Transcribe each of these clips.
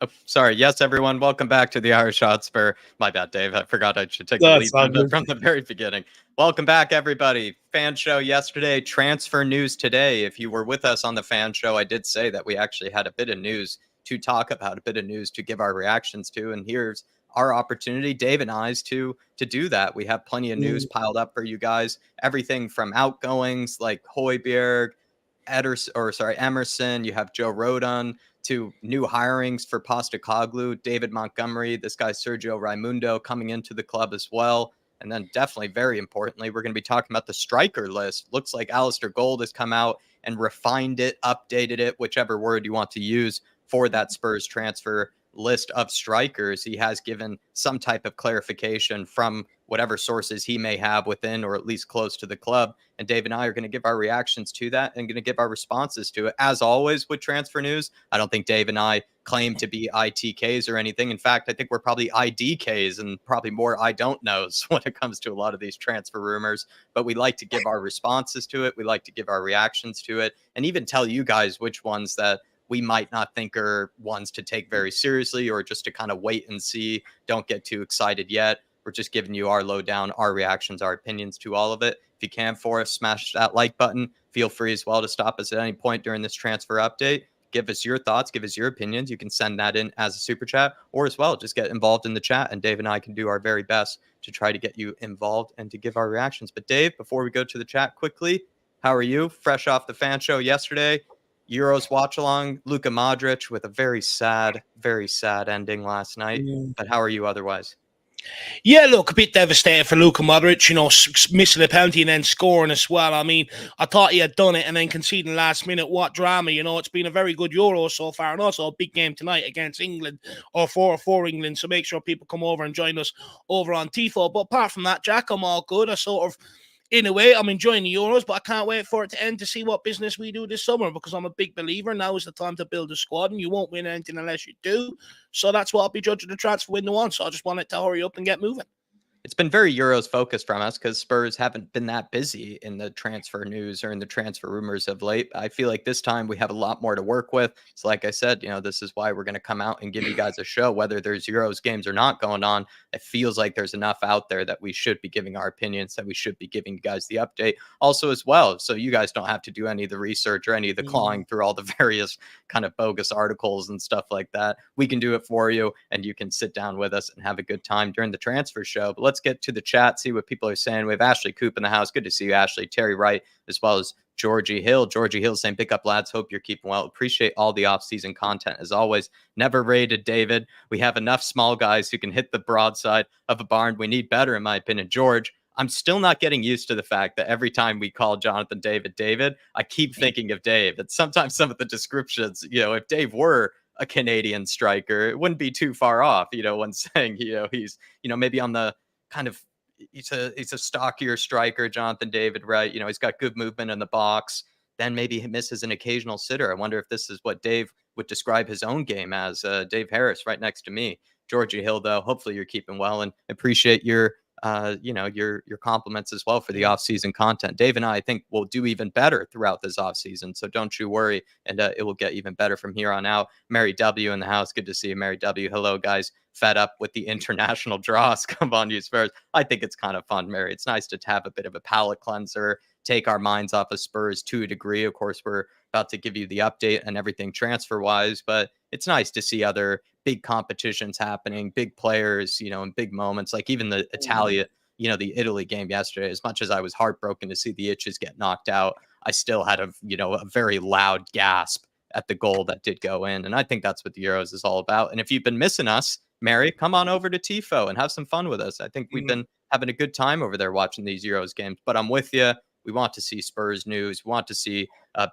Oh, sorry. Yes, everyone. Welcome back to the IrishHotspur. My bad, Dave. I forgot I should take the That's lead from the very beginning. Welcome back, everybody. Fan show yesterday, transfer news today. If you were with us on the fan show, I did say that we actually had a bit of news to talk about, a bit of news to give our reactions to. And here's our opportunity, Dave and I's, to do that. We have plenty of news piled up for you guys. Everything from outgoings like Hjbjerg, Emerson. You have Joe Rodon, to new hirings for Postecoglou, David Montgomery, this guy Sergio Raimundo coming into the club as well. And then definitely, very importantly, we're going to be talking about the striker list. Looks like Alistair Gold has come out and refined it, updated it, whichever word you want to use for that Spurs transfer list of strikers. He has given some type of clarification from whatever sources he may have within or at least close to the club. And Dave and I are going to give our reactions to that and going to give our responses to it. As always with transfer news, I don't think Dave and I claim to be ITKs or anything. In fact, I think we're probably IDKs and probably more I don't knows when it comes to a lot of these transfer rumors. But we like to give our responses to it. We like to give our reactions to it and even tell you guys which ones that we might not think are ones to take very seriously or just to kind of wait and see. Don't get too excited yet. We're just giving you our lowdown, our reactions, our opinions to all of it. If you can for us, smash that like button. Feel free as well to stop us at any point during this transfer update. Give us your thoughts. Give us your opinions. You can send that in as a super chat or as well, just get involved in the chat. And Dave and I can do our very best to try to get you involved and to give our reactions. But Dave, before we go to the chat quickly, how are you? Fresh off the fan show yesterday. Euros watch-along, Luka Modric with a very sad ending last night. But how are you otherwise? Yeah, look, a bit devastated for Luka Modric, missing a penalty and then scoring as well. I mean, I thought he had done it and then conceding last minute. What drama, it's been a very good Euro so far and also a big game tonight against England or for England. So make sure people come over and join us over on tifo. But apart from that, Jack, I'm all good. In a way, I'm enjoying the Euros, but I can't wait for it to end to see what business we do this summer because I'm a big believer. Now is the time to build a squad, and you won't win anything unless you do. So that's what I'll be judging the transfer window on. So I just wanted to hurry up and get moving. It's been very Euros focused from us because Spurs haven't been that busy in the transfer news or in the transfer rumors of late. I feel like this time we have a lot more to work with. So like I said, this is why we're going to come out and give you guys a show, whether there's Euros games or not going on. It feels like there's enough out there that we should be giving our opinions, that we should be giving you guys the update also as well. So you guys don't have to do any of the research or any of the clawing through all the various kind of bogus articles and stuff like that. We can do it for you and you can sit down with us and have a good time during the transfer show. But let's get to the chat, see what people are saying. We have Ashley Coop in the house. Good to see you, Ashley. Terry Wright, as well as Georgie Hill. Georgie Hill saying, pick up, lads. Hope you're keeping well. Appreciate all the off-season content, as always. Never rated David. We have enough small guys who can hit the broadside of a barn. We need better, in my opinion. George, I'm still not getting used to the fact that every time we call Jonathan David, I keep thinking of Dave. And sometimes some of the descriptions, if Dave were a Canadian striker, it wouldn't be too far off, when saying, he's, maybe on the kind of, he's a stockier striker, Jonathan David, right? He's got good movement in the box. Then maybe he misses an occasional sitter. I wonder if this is what Dave would describe his own game as. Dave Harris right next to me. Georgie Hill, though, hopefully you're keeping well and appreciate your compliments as well for the off-season content. Dave and I think will do even better throughout this off-season, so don't you worry, and it will get even better from here on out. Mary W in the house. Good to see you, Mary W. Hello, guys. Fed up with the international draws. Come on, you Spurs. I think it's kind of fun, Mary. It's nice to have a bit of a palate cleanser, take our minds off of Spurs to a degree. Of course, we're about to give you the update and everything transfer-wise, but it's nice to see other big competitions happening, big players, in big moments, like even the the Italy game yesterday. As much as I was heartbroken to see the Itches get knocked out, I still had a very loud gasp at the goal that did go in. And I think that's what the Euros is all about. And if you've been missing us, Mary, come on over to tifo and have some fun with us. I think we've been having a good time over there watching these Euros games, but I'm with you. We want to see Spurs news. We want to see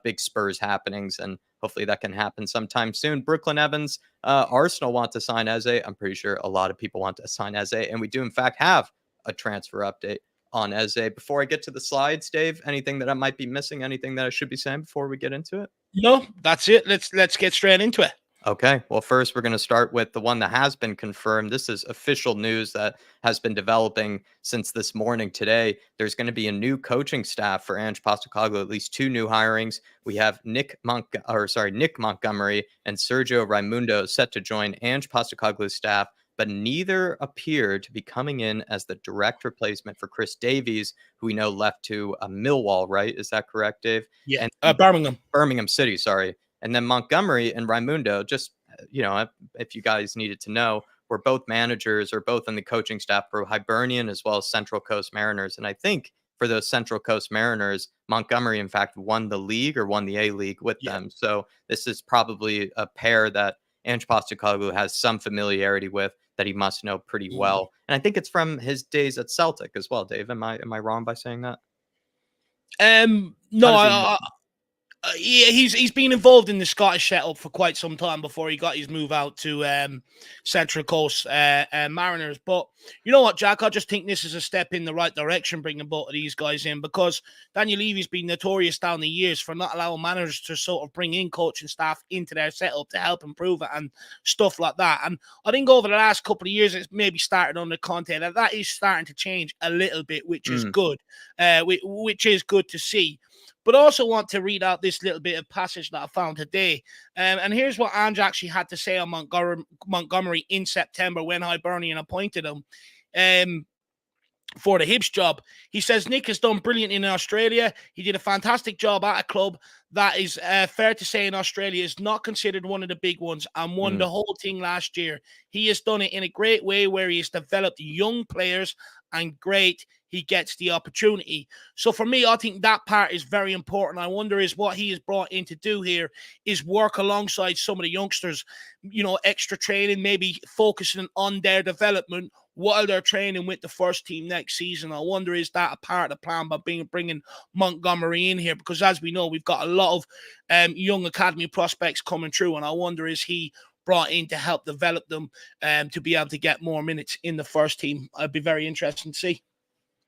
big Spurs happenings, and hopefully that can happen sometime soon. Brooklyn Evans, Arsenal want to sign Eze. I'm pretty sure a lot of people want to sign Eze, and we do, in fact, have a transfer update on Eze. Before I get to the slides, Dave, anything that I might be missing, anything that I should be saying before we get into it? No, that's it. Let's get straight into it. Okay. Well, first, we're going to start with the one that has been confirmed. This is official news that has been developing since this morning today. There's going to be a new coaching staff for Ange Postecoglou, at least two new hirings. We have Nick Montgomery and Sergio Raimundo set to join Ange Postecoglou's staff, but neither appear to be coming in as the direct replacement for Chris Davies, who we know left to Millwall, right? Is that correct, Dave? Yeah, And Birmingham. Birmingham City, sorry. And then Montgomery and Raimundo, just if you guys needed to know, were both managers or both in the coaching staff for Hibernian as well as Central Coast Mariners. And I think for those Central Coast Mariners, Montgomery, in fact, won the league or won the A League with Yeah. them. So this is probably a pair that Ange Postecoglou has some familiarity with, that he must know pretty well. And I think it's from his days at Celtic as well. Dave, am I wrong by saying that? How No, does he? yeah, he's been involved in the Scottish setup for quite some time before he got his move out to Central Coast Mariners. But you know what, Jack? I just think this is a step in the right direction, bringing both of these guys in, because Daniel Levy's been notorious down the years for not allowing managers to sort of bring in coaching staff into their setup to help improve it and stuff like that. And I think over the last couple of years, it's maybe started on the content, and that is starting to change a little bit, which is good, which is good to see. But also want to read out this little bit of passage that I found today. And here's what Ange actually had to say on Montgomery in September when Hibernian appointed him for the Hibs job. He says, Nick has done brilliant in Australia. He did a fantastic job at a club that is fair to say in Australia is not considered one of the big ones, and won the whole thing last year. He has done it in a great way where he has developed young players, and great, he gets the opportunity. So for me, I think that part is very important. I wonder is what he is brought in to do here is work alongside some of the youngsters, extra training, maybe focusing on their development while they're training with the first team next season. I wonder, is that a part of the plan by bringing Montgomery in here? Because as we know, we've got a lot of young academy prospects coming through, and I wonder, is he brought in to help develop them to be able to get more minutes in the first team? I'd be very interested to see.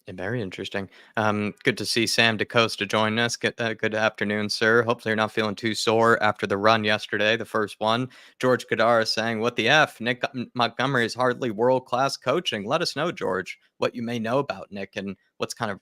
Yeah, very interesting. Good to see Sam DeCosta join us. Good afternoon, sir. Hopefully you're not feeling too sore after the run yesterday, the first one. George Kadar saying, what the F? Nick Montgomery is hardly world-class coaching. Let us know, George, what you may know about Nick and what's kind of,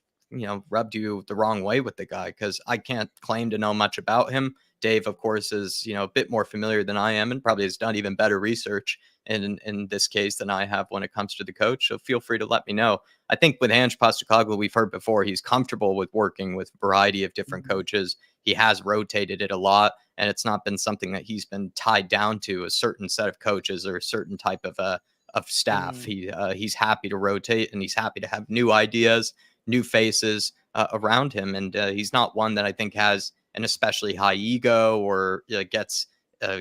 rubbed you the wrong way with the guy, because I can't claim to know much about him. Dave, of course, is, a bit more familiar than I am and probably has done even better research in this case than I have when it comes to the coach. So feel free to let me know. I think with Ange Postecoglou, we've heard before, he's comfortable with working with a variety of different coaches. He has rotated it a lot, and it's not been something that he's been tied down to a certain set of coaches or a certain type of staff. He's happy to rotate, and he's happy to have new ideas, new faces around him. And he's not one that I think has an especially high ego or gets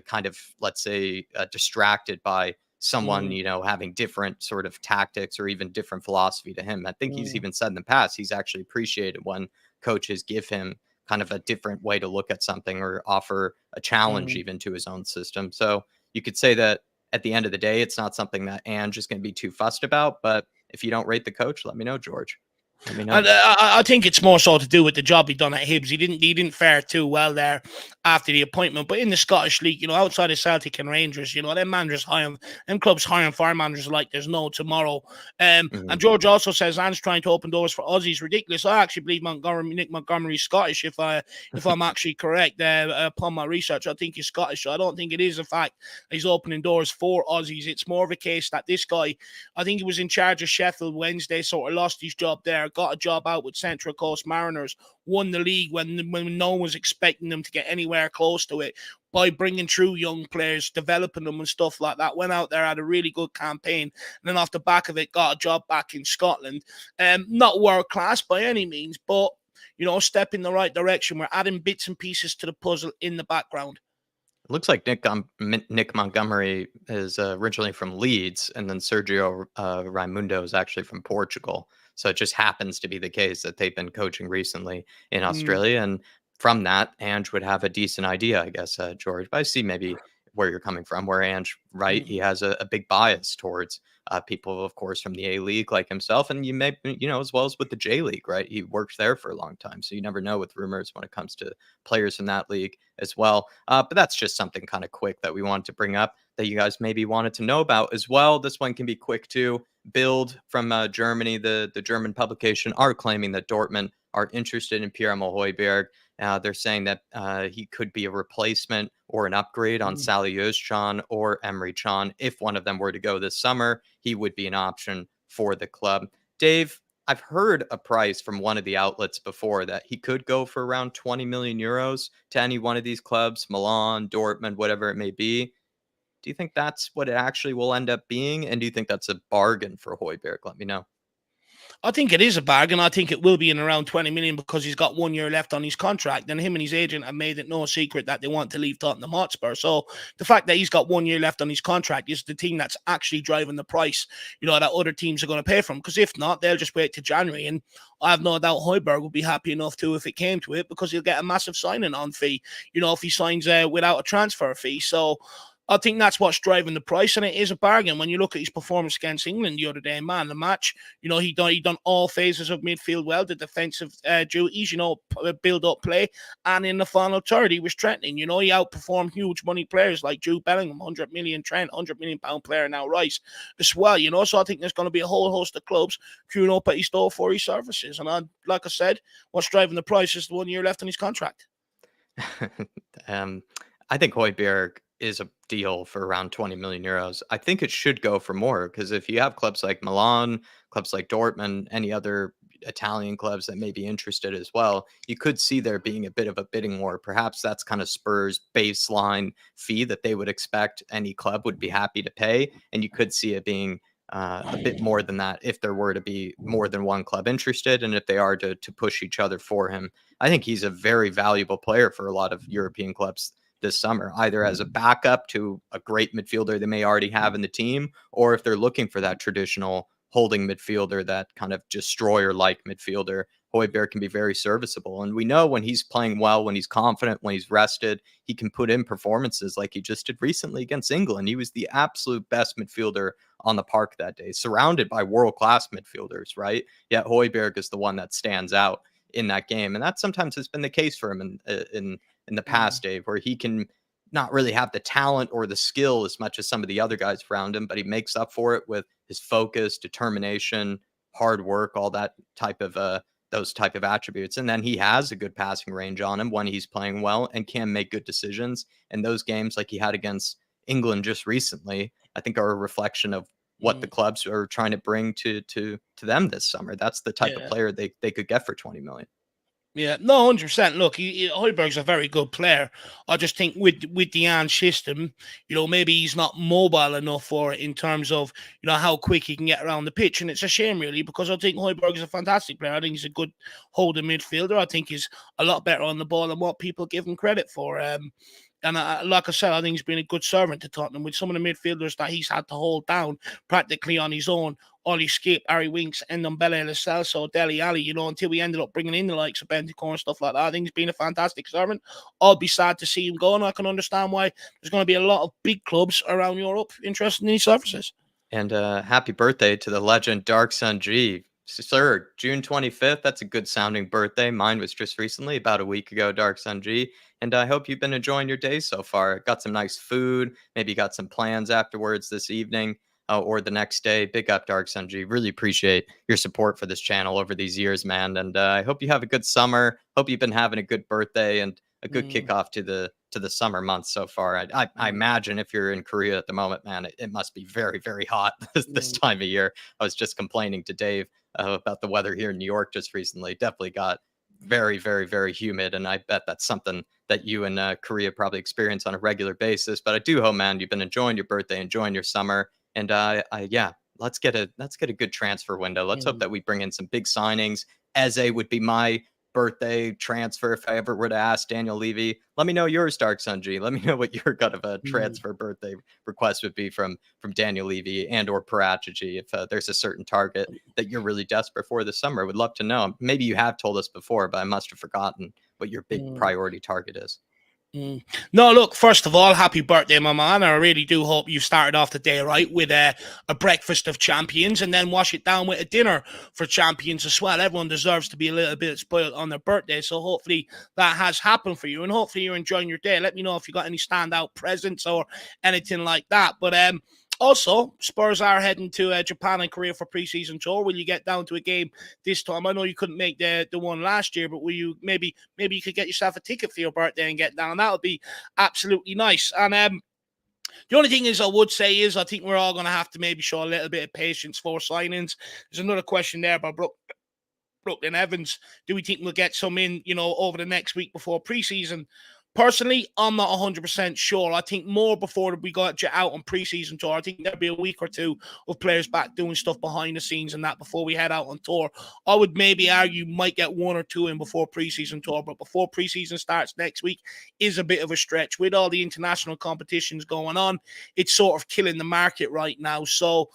kind of, let's say, distracted by someone, having different sort of tactics or even different philosophy to him. I think he's even said in the past, he's actually appreciated when coaches give him kind of a different way to look at something or offer a challenge even to his own system. So you could say that at the end of the day, it's not something that Ange is going to be too fussed about. But if you don't rate the coach, let me know, George. Let me know. And I think it's more so to do with the job he done at Hibs. He didn't fare too well there after the appointment. But in the Scottish League, outside of Celtic and Rangers, them managers hiring, them clubs hiring fire managers like there's no tomorrow. And George also says Anne's trying to open doors for Aussies. Ridiculous. I actually believe Nick Montgomery's Scottish. If I'm actually correct upon my research, I think he's Scottish. So I don't think it is a fact he's opening doors for Aussies. It's more of a case that this guy, I think he was in charge of Sheffield Wednesday, sort of lost his job there, got a job out with Central Coast Mariners, won the league when no one was expecting them to get anywhere close to it, by bringing through young players, developing them and stuff like that. Went out there, had a really good campaign, and then off the back of it, got a job back in Scotland. Not world class by any means, but step in the right direction. We're adding bits and pieces to the puzzle in the background. It looks like Nick Montgomery is originally from Leeds, and then Sergio Raimundo is actually from Portugal. So it just happens to be the case that they've been coaching recently in Australia. And from that, Ange would have a decent idea, I guess, George. But I see maybe where you're coming from, where Ange, right, he has a big bias towards people, of course, from the A League like himself, and you may, as well as with the J League, right? He worked there for a long time, so you never know with rumors when it comes to players in that league as well. But that's just something kind of quick that we wanted to bring up that you guys maybe wanted to know about as well. This one can be quick too. Bild from Germany, the German publication, are claiming that Dortmund are interested in Pierre-Emile Hjbjerg. They're saying that he could be a replacement or an upgrade on Sally Özcan or Emre Can. If one of them were to go this summer, he would be an option for the club. Dave, I've heard a price from one of the outlets before that he could go for around 20 million euros to any one of these clubs, Milan, Dortmund, whatever it may be. Do you think that's what it actually will end up being? And do you think that's a bargain for Højbjerg? Let me know. I think it is a bargain. I think it will be in around 20 million because he's got 1 year left on his contract. And him and his agent have made it no secret that they want to leave Tottenham Hotspur. So the fact that he's got 1 year left on his contract is the thing that's actually driving the price, that other teams are going to pay for him. Because if not, they'll just wait to January. And I have no doubt Højbjerg will be happy enough too if it came to it, because he'll get a massive signing on fee, if he signs without a transfer fee. So I think that's what's driving the price, and it is a bargain. When you look at his performance against England the other day, man, the match, he done all phases of midfield well, the defensive duties, build up play, and in the final third, he was threatening. He outperformed huge money players like Jude Bellingham, 100 million Trent, £100 million player now Rice as well. So I think there's going to be a whole host of clubs queuing up at his door for his services, and like I said, what's driving the price is the 1 year left on his contract. I think Højbjerg is a deal for around 20 million euros. I think it should go for more, because if you have clubs like Milan, clubs like Dortmund, any other Italian clubs that may be interested as well, you could see there being a bit of a bidding war. Perhaps that's kind of Spurs' baseline fee that they would expect any club would be happy to pay. And you could see it being a bit more than that if there were to be more than one club interested, and if they are to push each other for him. I think he's a very valuable player for a lot of European clubs this summer, either as a backup to a great midfielder they may already have in the team, or if they're looking for that traditional holding midfielder, that kind of destroyer-like midfielder, Højbjerg can be very serviceable. And we know when he's playing well, when he's confident, when he's rested, he can put in performances like he just did recently against England. He was the absolute best midfielder on the park that day, surrounded by world-class midfielders, right? Yet Højbjerg is the one that stands out in that game. And that sometimes has been the case for him in the past, Dave, where he can not really have the talent or the skill as much as some of the other guys around him, but he makes up for it with his focus, determination, hard work, all that type of those type of attributes. And then he has a good passing range on him when he's playing well and can make good decisions. And those games like he had against England just recently, I think are a reflection of what the clubs are trying to bring to them this summer. That's the type of player they could get for 20 million. Yeah, no, 100%. Look, Højbjerg's a very good player. I just think with the Ange system, maybe he's not mobile enough for it in terms of, how quick he can get around the pitch. And it's a shame, really, because I think Højbjerg is a fantastic player. I think he's a good holding midfielder. I think he's a lot better on the ball than what people give him credit for. And like I said, I think he's been a good servant to Tottenham with some of the midfielders that he's had to hold down practically on his own. Ollie Skip, Harry Winks, Ndombele, Lo Celso, Dele Alli, until we ended up bringing in the likes of Bentancur and stuff like that. I think he's been a fantastic servant. I'll be sad to see him go, and I can understand why there's going to be a lot of big clubs around Europe interested in these services. And happy birthday to the legend Dark Sun G. Sir, June 25th. That's a good sounding birthday. Mine was just recently, about a week ago, Dark Sun G. And I hope you've been enjoying your day so far. Got some nice food. Maybe got some plans afterwards this evening or the next day. Big up, Dark Sun G. Really appreciate your support for this channel over these years, man. And I hope you have a good summer. Hope you've been having a good birthday and a good kickoff to the summer months so far. I imagine if you're in Korea at the moment, man, it must be very, very hot this time of year. I was just complaining to Dave about the weather here in New York just recently. Definitely got very, very, very humid. And I bet that's something that you in Korea probably experience on a regular basis. But I do hope, man, you've been enjoying your birthday, enjoying your summer. And yeah, let's get a good transfer window. Let's hope that we bring in some big signings. Eze would be my birthday transfer if I ever were to ask Daniel Levy. Let me know yours, Dark Sun G. Let me know what your kind of a transfer birthday request would be from Daniel Levy and or Eberechi. If there's a certain target that you're really desperate for this summer, would love to know. Maybe you have told us before, but I must have forgotten what your big priority target is. No, look, first of all, happy birthday, my man. I really do hope you started off the day right with a breakfast of champions and then wash it down with a dinner for champions as well. Everyone deserves to be a little bit spoiled on their birthday, so hopefully that has happened for you, and hopefully you're enjoying your day. Let me know if you got any standout presents or anything like that. But also, Spurs are heading to Japan and Korea for preseason tour. Will you get down to a game this time? I know you couldn't make the one last year, but will you maybe you could get yourself a ticket for your birthday and get down? That would be absolutely nice. And the only thing is, I would say is, I think we're all going to have to maybe show a little bit of patience for signings. There's another question there about Brooklyn Evans. Do we think we'll get some in, over the next week before preseason? Personally, I'm not 100% sure. I think more before we got out on preseason tour. I think there'll be a week or two of players back doing stuff behind the scenes and that before we head out on tour. I would maybe argue might get one or two in before preseason tour, but before preseason starts next week is a bit of a stretch. With all the international competitions going on, it's sort of killing the market right now. So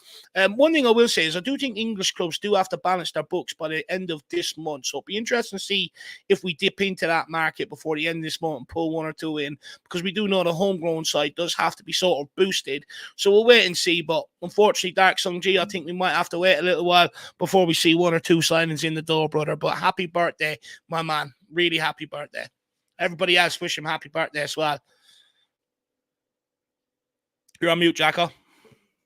one thing I will say is I do think English clubs do have to balance their books by the end of this month. So it'll be interesting to see if we dip into that market before the end of this month and pull one or two in, because we do know the homegrown side does have to be sort of boosted. So we'll wait and see. But unfortunately, Dark Sung G, I think we might have to wait a little while before we see one or two signings in the door, brother. But happy birthday, my man. Really happy birthday. Everybody else wish him happy birthday as well. You're on mute, Jacko.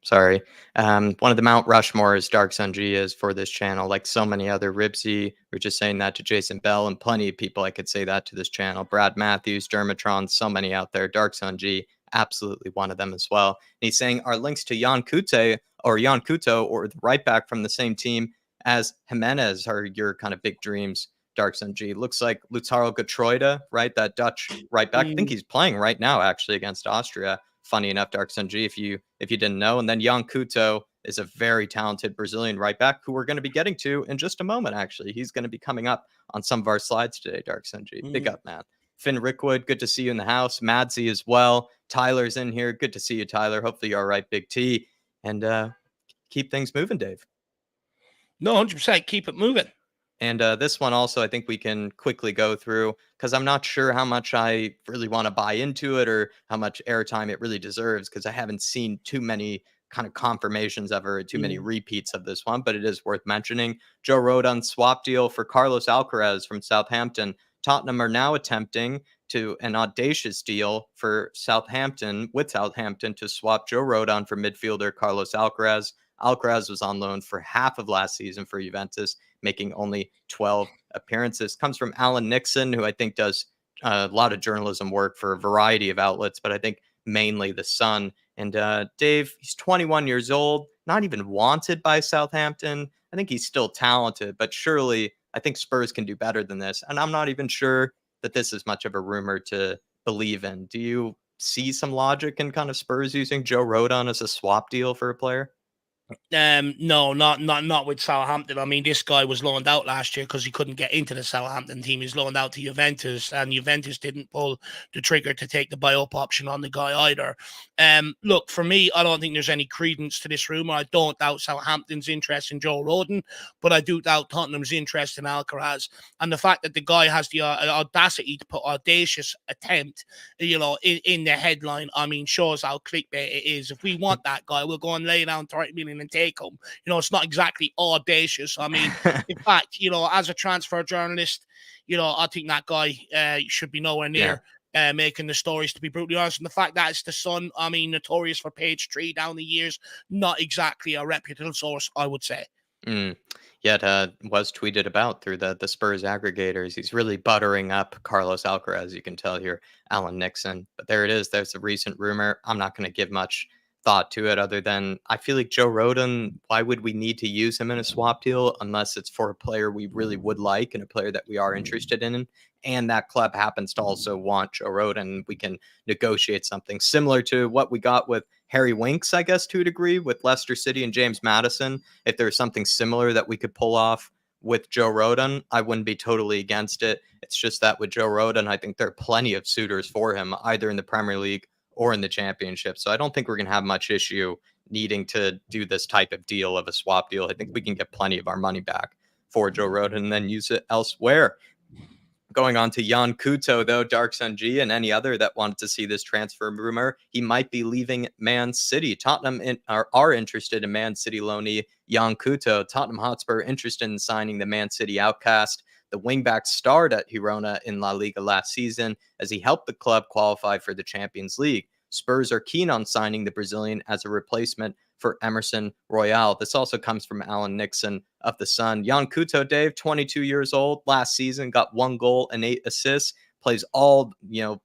Sorry. One of the Mount Rushmores Dark Sun G is for this channel, like so many other. Ribsy, we're just saying that to Jason Bell, and plenty of people I could say that to this channel. Brad Matthews, Dermatron, so many out there. Dark Sun G, absolutely one of them as well. And he's saying our links to Jan Couto or the right back from the same team as Jimenez are your kind of big dreams. Dark Sun G. Looks like Lautaro Getroida, right? That Dutch right back. I think he's playing right now actually against Austria. Funny enough, Dark Sun G, if you didn't know. And then Jan Couto is a very talented Brazilian right back who we're going to be getting to in just a moment, actually. He's going to be coming up on some of our slides today, Dark Sun G. Big up, man. Finn Rickwood, good to see you in the house. Madsy as well. Tyler's in here. Good to see you, Tyler. Hopefully you're all right, Big T. And keep things moving, Dave. No, 100%. Keep it moving. And this one also, I think we can quickly go through because I'm not sure how much I really want to buy into it or how much airtime it really deserves because I haven't seen too many kind of confirmations of it, too many repeats of this one, but it is worth mentioning. Joe Rodon swap deal for Carlos Alcaraz from Southampton. Tottenham are now attempting to an audacious deal for Southampton to swap Joe Rodon for midfielder Carlos Alcaraz. Alcaraz was on loan for half of last season for Juventus, making only 12 appearances. Comes from Alan Nixon, who I think does a lot of journalism work for a variety of outlets, but I think mainly The Sun. And Dave, he's 21 years old, not even wanted by Southampton. I think he's still talented, but surely I think Spurs can do better than this. And I'm not even sure that this is much of a rumor to believe in. Do you see some logic in kind of Spurs using Joe Rodon as a swap deal for a player? No, not with Southampton. I mean, this guy was loaned out last year because he couldn't get into the Southampton team. He's loaned out to Juventus, and Juventus didn't pull the trigger to take the buy-up option on the guy either. Look, for me, I don't think there's any credence to this rumor. I don't doubt Southampton's interest in Joe Rodon, but I do doubt Tottenham's interest in Alcaraz. And the fact that the guy has the audacity to put audacious attempt, in the headline, I mean, shows how clickbait it is. If we want that guy, we'll go and lay down 30 million and take him. It's not exactly audacious. I mean, in fact, as a transfer journalist, I think that guy should be nowhere near making the stories, to be brutally honest. And the fact that it's the Sun, I mean, notorious for page 3 down the years, not exactly a reputable source, I would say. Yet was tweeted about through the Spurs aggregators. He's really buttering up Carlos Alcaraz, you can tell here, Alan Nixon. But there it is. There's a recent rumor. I'm not going to give much thought to it other than I feel like Joe Rodon, why would we need to use him in a swap deal unless it's for a player we really would like and a player that we are interested in, and that club happens to also want Joe Rodon. We can negotiate something similar to what we got with Harry Winks, I guess, to a degree, with Leicester City and James Maddison. If there's something similar that we could pull off with Joe Rodon, I wouldn't be totally against it. It's just that with Joe Rodon, I think there are plenty of suitors for him, either in the Premier League or in the Championship. So I don't think we're going to have much issue needing to do this type of deal of a swap deal. I think we can get plenty of our money back for Joe Rodon and then use it elsewhere. Going on to Jan Couto, though, Dark Sun G, and any other that wanted to see this transfer rumor, he might be leaving Man City. Tottenham are interested in Man City loanee Jan Couto. Tottenham Hotspur interested in signing the Man City outcast. The wingback starred at Girona in La Liga last season as he helped the club qualify for the Champions League. Spurs are keen on signing the Brazilian as a replacement for Emerson Royale. This also comes from Alan Nixon of The Sun. Jan Couto, Dave, 22 years old, last season, got 1 goal and 8 assists, plays all,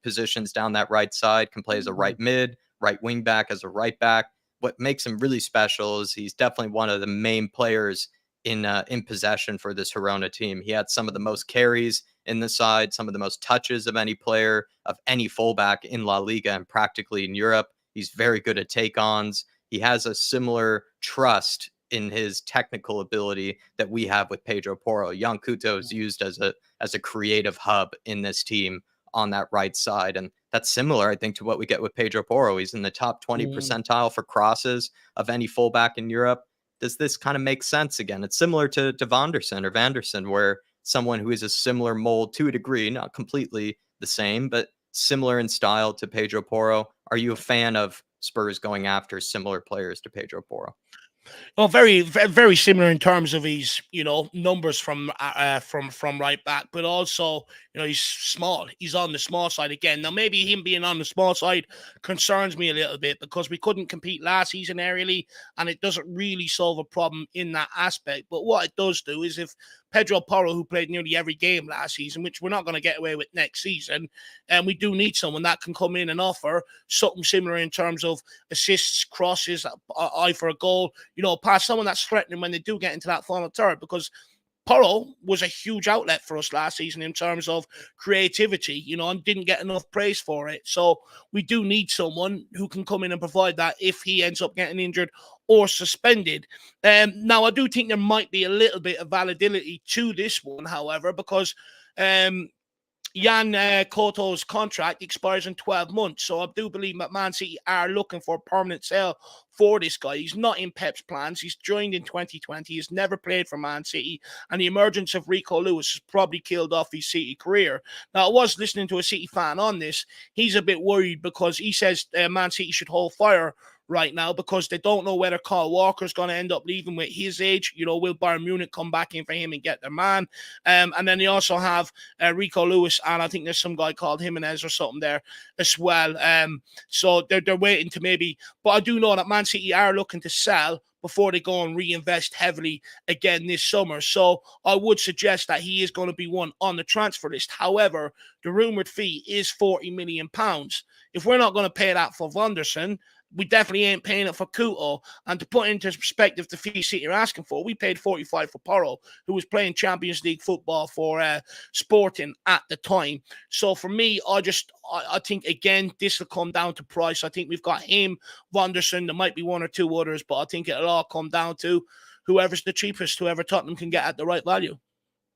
positions down that right side, can play as a right mid, right wing back, as a right back. What makes him really special is he's definitely one of the main players in possession for this Girona team. He had some of the most carries in the side, some of the most touches of any player, of any fullback in La Liga and practically in Europe. He's very good at take-ons. He has a similar trust in his technical ability that we have with Pedro Porro. Jan Couto is used as a creative hub in this team on that right side. And that's similar, I think, to what we get with Pedro Porro. He's in the top 20 percentile for crosses of any fullback in Europe. Does this kind of make sense again? It's similar to Vanderson, where someone who is a similar mold to a degree, not completely the same, but similar in style to Pedro Porro. Are you a fan of Spurs going after similar players to Pedro Porro? Well, very, very similar in terms of his, numbers from right back, but also, he's small. He's on the small side again. Now, maybe him being on the small side concerns me a little bit because we couldn't compete last season aerially, and it doesn't really solve a problem in that aspect. But what it does do is if Pedro Porro, who played nearly every game last season, which we're not going to get away with next season, and we do need someone that can come in and offer something similar in terms of assists, crosses, eye for a goal, past someone that's threatening when they do get into that final third, because Porro was a huge outlet for us last season in terms of creativity, and didn't get enough praise for it. So we do need someone who can come in and provide that if he ends up getting injured or suspended. Now, I do think there might be a little bit of validity to this one, however, because Jan Couto's contract expires in 12 months. So I do believe that Man City are looking for a permanent sale for this guy. He's not in Pep's plans. He's joined in 2020. He's never played for Man City. And the emergence of Rico Lewis has probably killed off his City career. Now, I was listening to a City fan on this. He's a bit worried because he says Man City should hold fire right now because they don't know whether Kyle Walker's going to end up leaving with his age. Will Bayern Munich come back in for him and get their man? And then they also have Rico Lewis, and I think there's some guy called Jimenez or something there as well. So they're waiting to maybe, but I do know that Man City are looking to sell before they go and reinvest heavily again this summer. So I would suggest that he is going to be one on the transfer list. However, the rumoured fee is £40 million. If we're not going to pay that for Vanderson, we definitely ain't paying it for Couto. And to put into perspective the fee City are asking for, we paid 45 for Porro, who was playing Champions League football for Sporting at the time. So for me, I think, again, this will come down to price. I think we've got him, Vanderson, there might be one or two others, but I think it'll all come down to whoever's the cheapest, whoever Tottenham can get at the right value.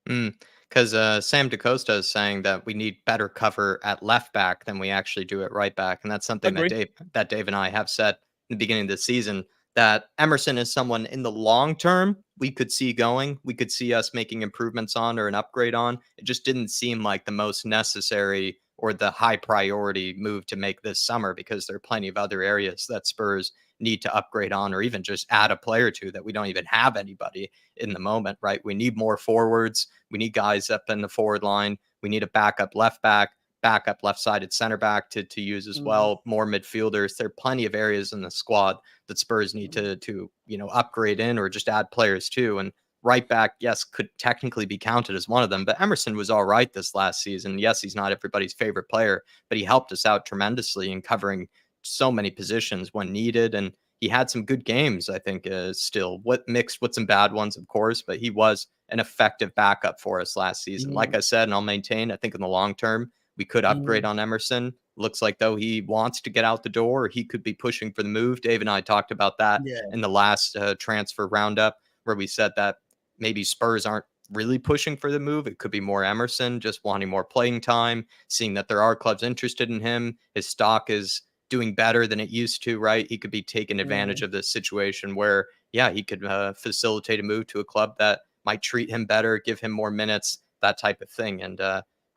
Because Sam DaCosta is saying that we need better cover at left back than we actually do at right back. And that's something that Dave and I have said in the beginning of the season, that Emerson is someone in the long term we could see going. We could see us making improvements on or an upgrade on. It just didn't seem like the most necessary or the high priority move to make this summer, because there are plenty of other areas that Spurs need to upgrade on, or even just add a player to that we don't even have anybody in the moment, right? We need more forwards. We need guys up in the forward line. We need a backup left back, backup left-sided center back to use as well. More midfielders. There are plenty of areas in the squad that Spurs need to upgrade in, or just add players to. And right back, yes, could technically be counted as one of them, but Emerson was all right this last season. Yes, he's not everybody's favorite player, but he helped us out tremendously in covering so many positions when needed. And he had some good games, I think, still mixed with some bad ones, of course, but he was an effective backup for us last season. Like I said, and I'll maintain, I think in the long term, we could upgrade on Emerson. Looks like though he wants to get out the door, or he could be pushing for the move. Dave and I talked about that in the last transfer roundup, where we said that maybe Spurs aren't really pushing for the move. It could be more Emerson just wanting more playing time, seeing that there are clubs interested in him. His stock is doing better than it used to, right? He could be taking advantage of this situation where, he could facilitate a move to a club that might treat him better, give him more minutes, that type of thing. And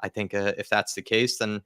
I think if that's the case, then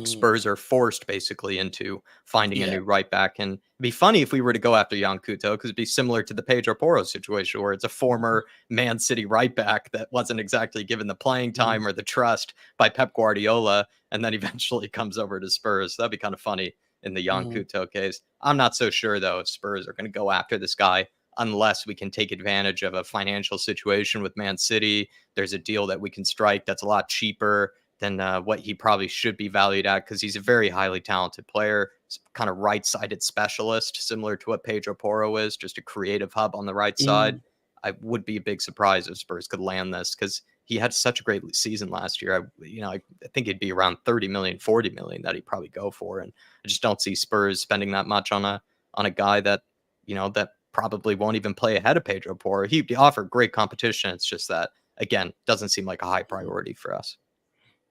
Spurs are forced basically into finding a new right back. And it'd be funny if we were to go after Jan Couto, because it'd be similar to the Pedro Porro situation, where it's a former Man City right back that wasn't exactly given the playing time or the trust by Pep Guardiola, and then eventually comes over to Spurs. That'd be kind of funny in the Jan Couto case. I'm not so sure, though, if Spurs are going to go after this guy unless we can take advantage of a financial situation with Man City. There's a deal that we can strike that's a lot cheaper than what he probably should be valued at, because he's a very highly talented player, kind of right-sided specialist, similar to what Pedro Porro is, just a creative hub on the right side. I would be a big surprise if Spurs could land this, because he had such a great season last year. I think it'd be around 30 million, 40 million that he'd probably go for. And I just don't see Spurs spending that much on a guy that, that probably won't even play ahead of Pedro Porro. He offered great competition. It's just that, again, doesn't seem like a high priority for us.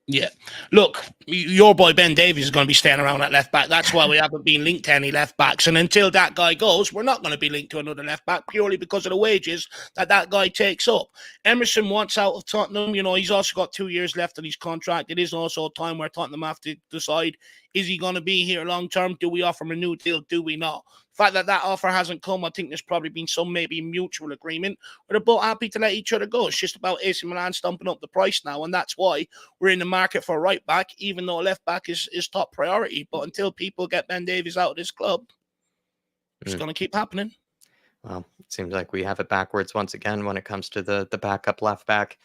Yeah. Look, your boy Ben Davies is going to be staying around at left back. That's why we haven't been linked to any left backs. And until that guy goes, we're not going to be linked to another left back, purely because of the wages that guy takes up. Emerson wants out of Tottenham. He's also got 2 years left on his contract. It is also a time where Tottenham have to decide, is he going to be here long term? Do we offer him a new deal? Do we not? The fact that offer hasn't come, I think there's probably been some maybe mutual agreement where they're both happy to let each other go. It's just about AC Milan stumping up the price now, and that's why we're in the market for a right back, even though left back is top priority. But until people get Ben Davies out of this club, it's going to keep happening. Well, it seems like we have it backwards once again when it comes to the backup left back.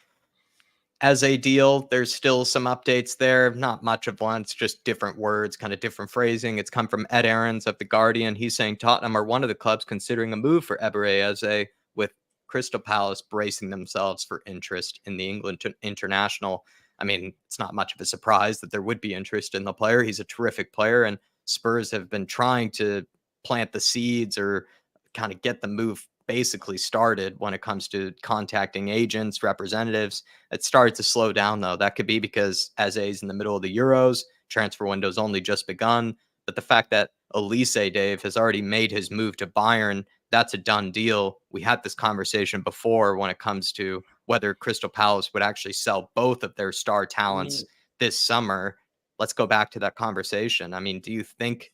As a deal, there's still some updates there. Not much of one. It's just different words, kind of different phrasing. It's come from Ed Aarons of The Guardian. He's saying Tottenham are one of the clubs considering a move for Eberechi Eze, with Crystal Palace bracing themselves for interest in the England international. I mean, it's not much of a surprise that there would be interest in the player. He's a terrific player, and Spurs have been trying to plant the seeds or kind of get the move basically started when it comes to contacting agents, representatives. It started to slow down, though. That could be because Eze's in the middle of the Euros, transfer window's only just begun. But the fact that Elise, Dave, has already made his move to Bayern, that's a done deal. We had this conversation before when it comes to whether Crystal Palace would actually sell both of their star talents this summer. Let's go back to that conversation. I mean, do you think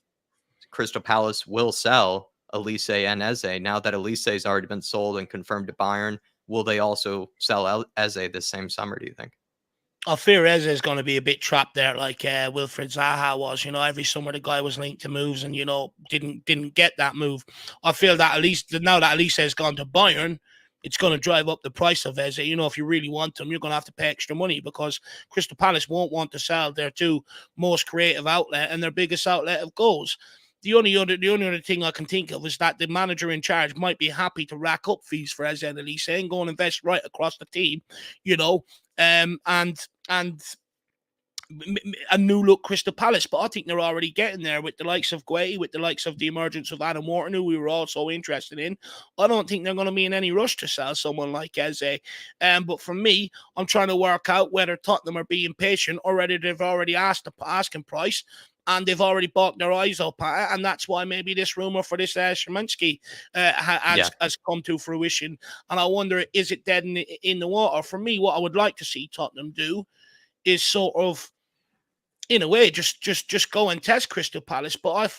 Crystal Palace will sell Elise and Eze? Now that Elise has already been sold and confirmed to Bayern, will they also sell Eze this same summer, do you think? I fear Eze is going to be a bit trapped there, like Wilfried Zaha was. Every summer the guy was linked to moves and, didn't get that move. I feel that now that Elise has gone to Bayern, it's going to drive up the price of Eze. If you really want him, you're going to have to pay extra money, because Crystal Palace won't want to sell their two most creative outlet and their biggest outlet of goals. The only other thing I can think of is that the manager in charge might be happy to rack up fees for Eze and Elise and go and invest right across the team, and a new look Crystal Palace. But I think they're already getting there with the likes of Gueye, with the likes of the emergence of Adam Wharton, who we were also interested in. I don't think they're going to be in any rush to sell someone like Eze. But for me, I'm trying to work out whether Tottenham are being patient or whether they've already asked the asking price and they've already bought their eyes up at it, and that's why maybe this rumor for this Szymanski has come to fruition. And I wonder, is it dead in the water? For me, what I would like to see Tottenham do is sort of, in a way, just go and test Crystal Palace. But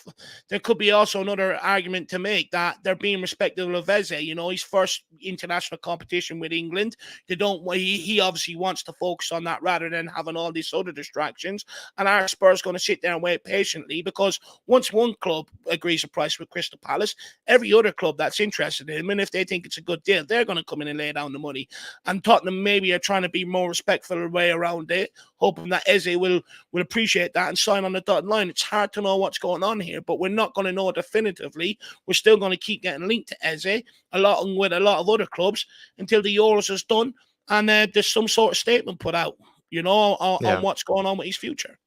there could be also another argument to make that they're being respectful of Eze. His first international competition with England. He obviously wants to focus on that rather than having all these other distractions. And our Spurs going to sit there and wait patiently, because once one club agrees a price with Crystal Palace, every other club that's interested in him, and if they think it's a good deal, they're going to come in and lay down the money. And Tottenham maybe are trying to be more respectful way around it, hoping that Eze will appreciate that and sign on the dotted line. It's hard to know what's going on here, but we're not going to know definitively. We're still going to keep getting linked to Eze along with a lot of other clubs until the Euros is done and there's some sort of statement put out, on what's going on with his future.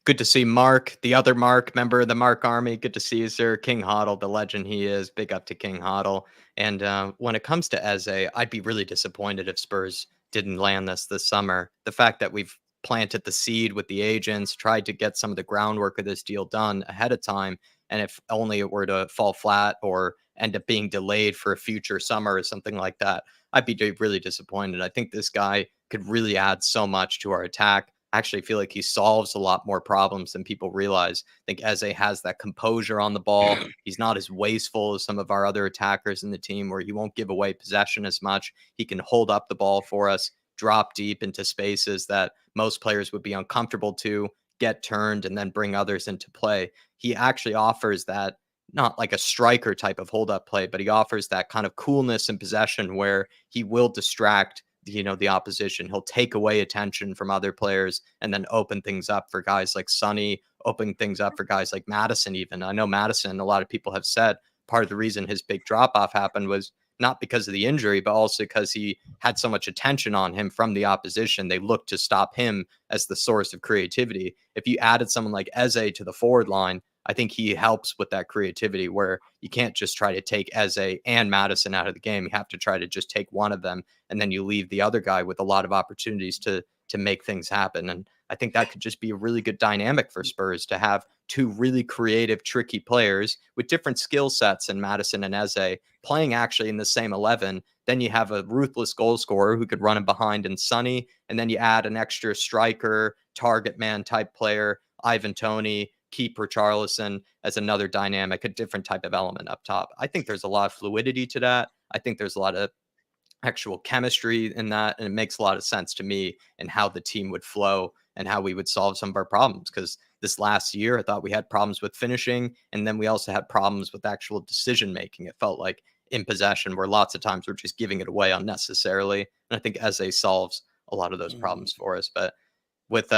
Good to see Mark, the other Mark, member of the Mark Army. Good to see you, sir. King Hoddle, the legend he is. Big up to King Hoddle. And when it comes to Eze, I'd be really disappointed if Spurs didn't land this summer. The fact that we've planted the seed with the agents, tried to get some of the groundwork of this deal done ahead of time, and if only it were to fall flat or end up being delayed for a future summer or something like that, I'd be really disappointed. I think this guy could really add so much to our attack. I actually feel like he solves a lot more problems than people realize. I think Eze has that composure on the ball. He's not as wasteful as some of our other attackers in the team, where he won't give away possession as much. He can hold up the ball for us, drop deep into spaces that most players would be uncomfortable to, get turned, and then bring others into play. He actually offers that, not like a striker type of hold up play, but he offers that kind of coolness in possession where he will distract the opposition. He'll take away attention from other players and then open things up for guys like Sonny, open things up for guys like Madison. Even I know Madison, a lot of people have said part of the reason his big drop off happened was not because of the injury, but also because he had so much attention on him from the opposition. They looked to stop him as the source of creativity. If you added someone like Eze to the forward line, I think he helps with that creativity, where you can't just try to take Eze and Madison out of the game. You have to try to just take one of them, and then you leave the other guy with a lot of opportunities to make things happen. And I think that could just be a really good dynamic for Spurs, to have two really creative, tricky players with different skill sets in Madison and Eze playing actually in the same 11. Then you have a ruthless goal scorer who could run him behind in Sonny, and then you add an extra striker, target man type player, Ivan Toney, keep Richarlison as another dynamic, a different type of element up top. I think there's a lot of fluidity to that. I think there's a lot of actual chemistry in that, and it makes a lot of sense to me and how the team would flow and how we would solve some of our problems. Because this last year, I thought we had problems with finishing, and then we also had problems with actual decision making. It felt like in possession, where lots of times we're just giving it away unnecessarily. And I think Eze solves a lot of those problems for us. But with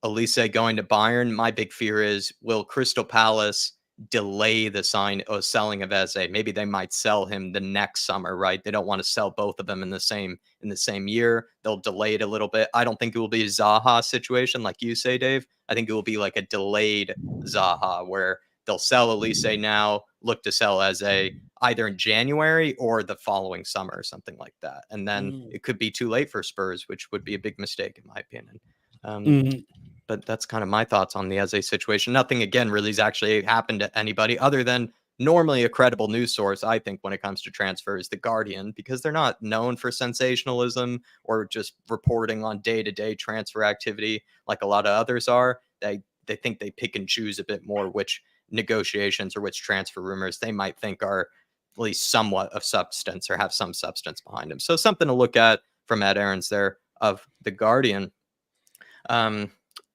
Elise going to Bayern, my big fear is, will Crystal Palace delay the selling of Eze? Maybe they might sell him the next summer, right? They don't want to sell both of them in the same year. They'll delay it a little bit. I don't think it will be a Zaha situation like you say, Dave. I think it will be like a delayed Zaha, where they'll sell Elise now, look to sell Eze either in January or the following summer or something like that. And then it could be too late for Spurs, which would be a big mistake in my opinion. But that's kind of my thoughts on the Eze situation. Nothing, again, really has actually happened to anybody other than normally a credible news source, I think, when it comes to transfers, The Guardian, because they're not known for sensationalism or just reporting on day-to-day transfer activity like a lot of others are. They think they pick and choose a bit more which negotiations or which transfer rumors they might think are at least somewhat of substance or have some substance behind them. So something to look at from Ed Aarons there of The Guardian.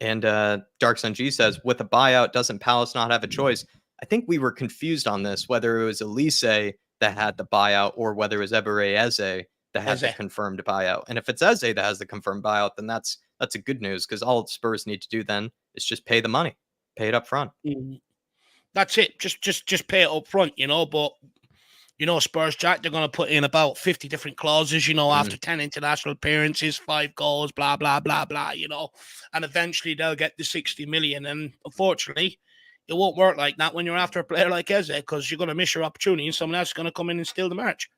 And Dark Sun G says, with a buyout, doesn't Palace not have a choice? I think we were confused on this, whether it was Elise that had the buyout or whether it was Eberechi Eze that had the confirmed buyout. And if it's Eze that has the confirmed buyout, then that's a good news, because all Spurs need to do then is just pay the money, pay it up front. That's it. Just pay it up front, but Spurs, Jack, they're going to put in about 50 different clauses, after 10 international appearances, 5 goals, blah, blah, blah, blah, and eventually they'll get the 60 million. And unfortunately, it won't work like that when you're after a player like Eze, because you're going to miss your opportunity and someone else is going to come in and steal the match.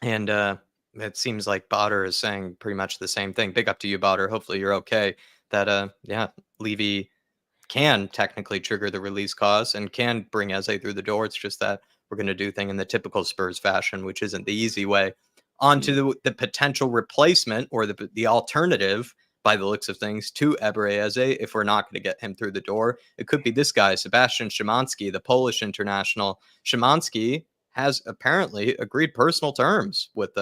And it seems like Botter is saying pretty much the same thing. Big up to you, Botter. Hopefully you're okay. That, Levy can technically trigger the release clause and can bring Eze through the door. It's just that we're going to do things in the typical Spurs fashion, which isn't the easy way. On to the potential replacement or the alternative, by the looks of things, to Eberechi Eze if we're not going to get him through the door. It could be this guy, Sebastian Szymanski, the Polish international. Szymanski has apparently agreed personal terms with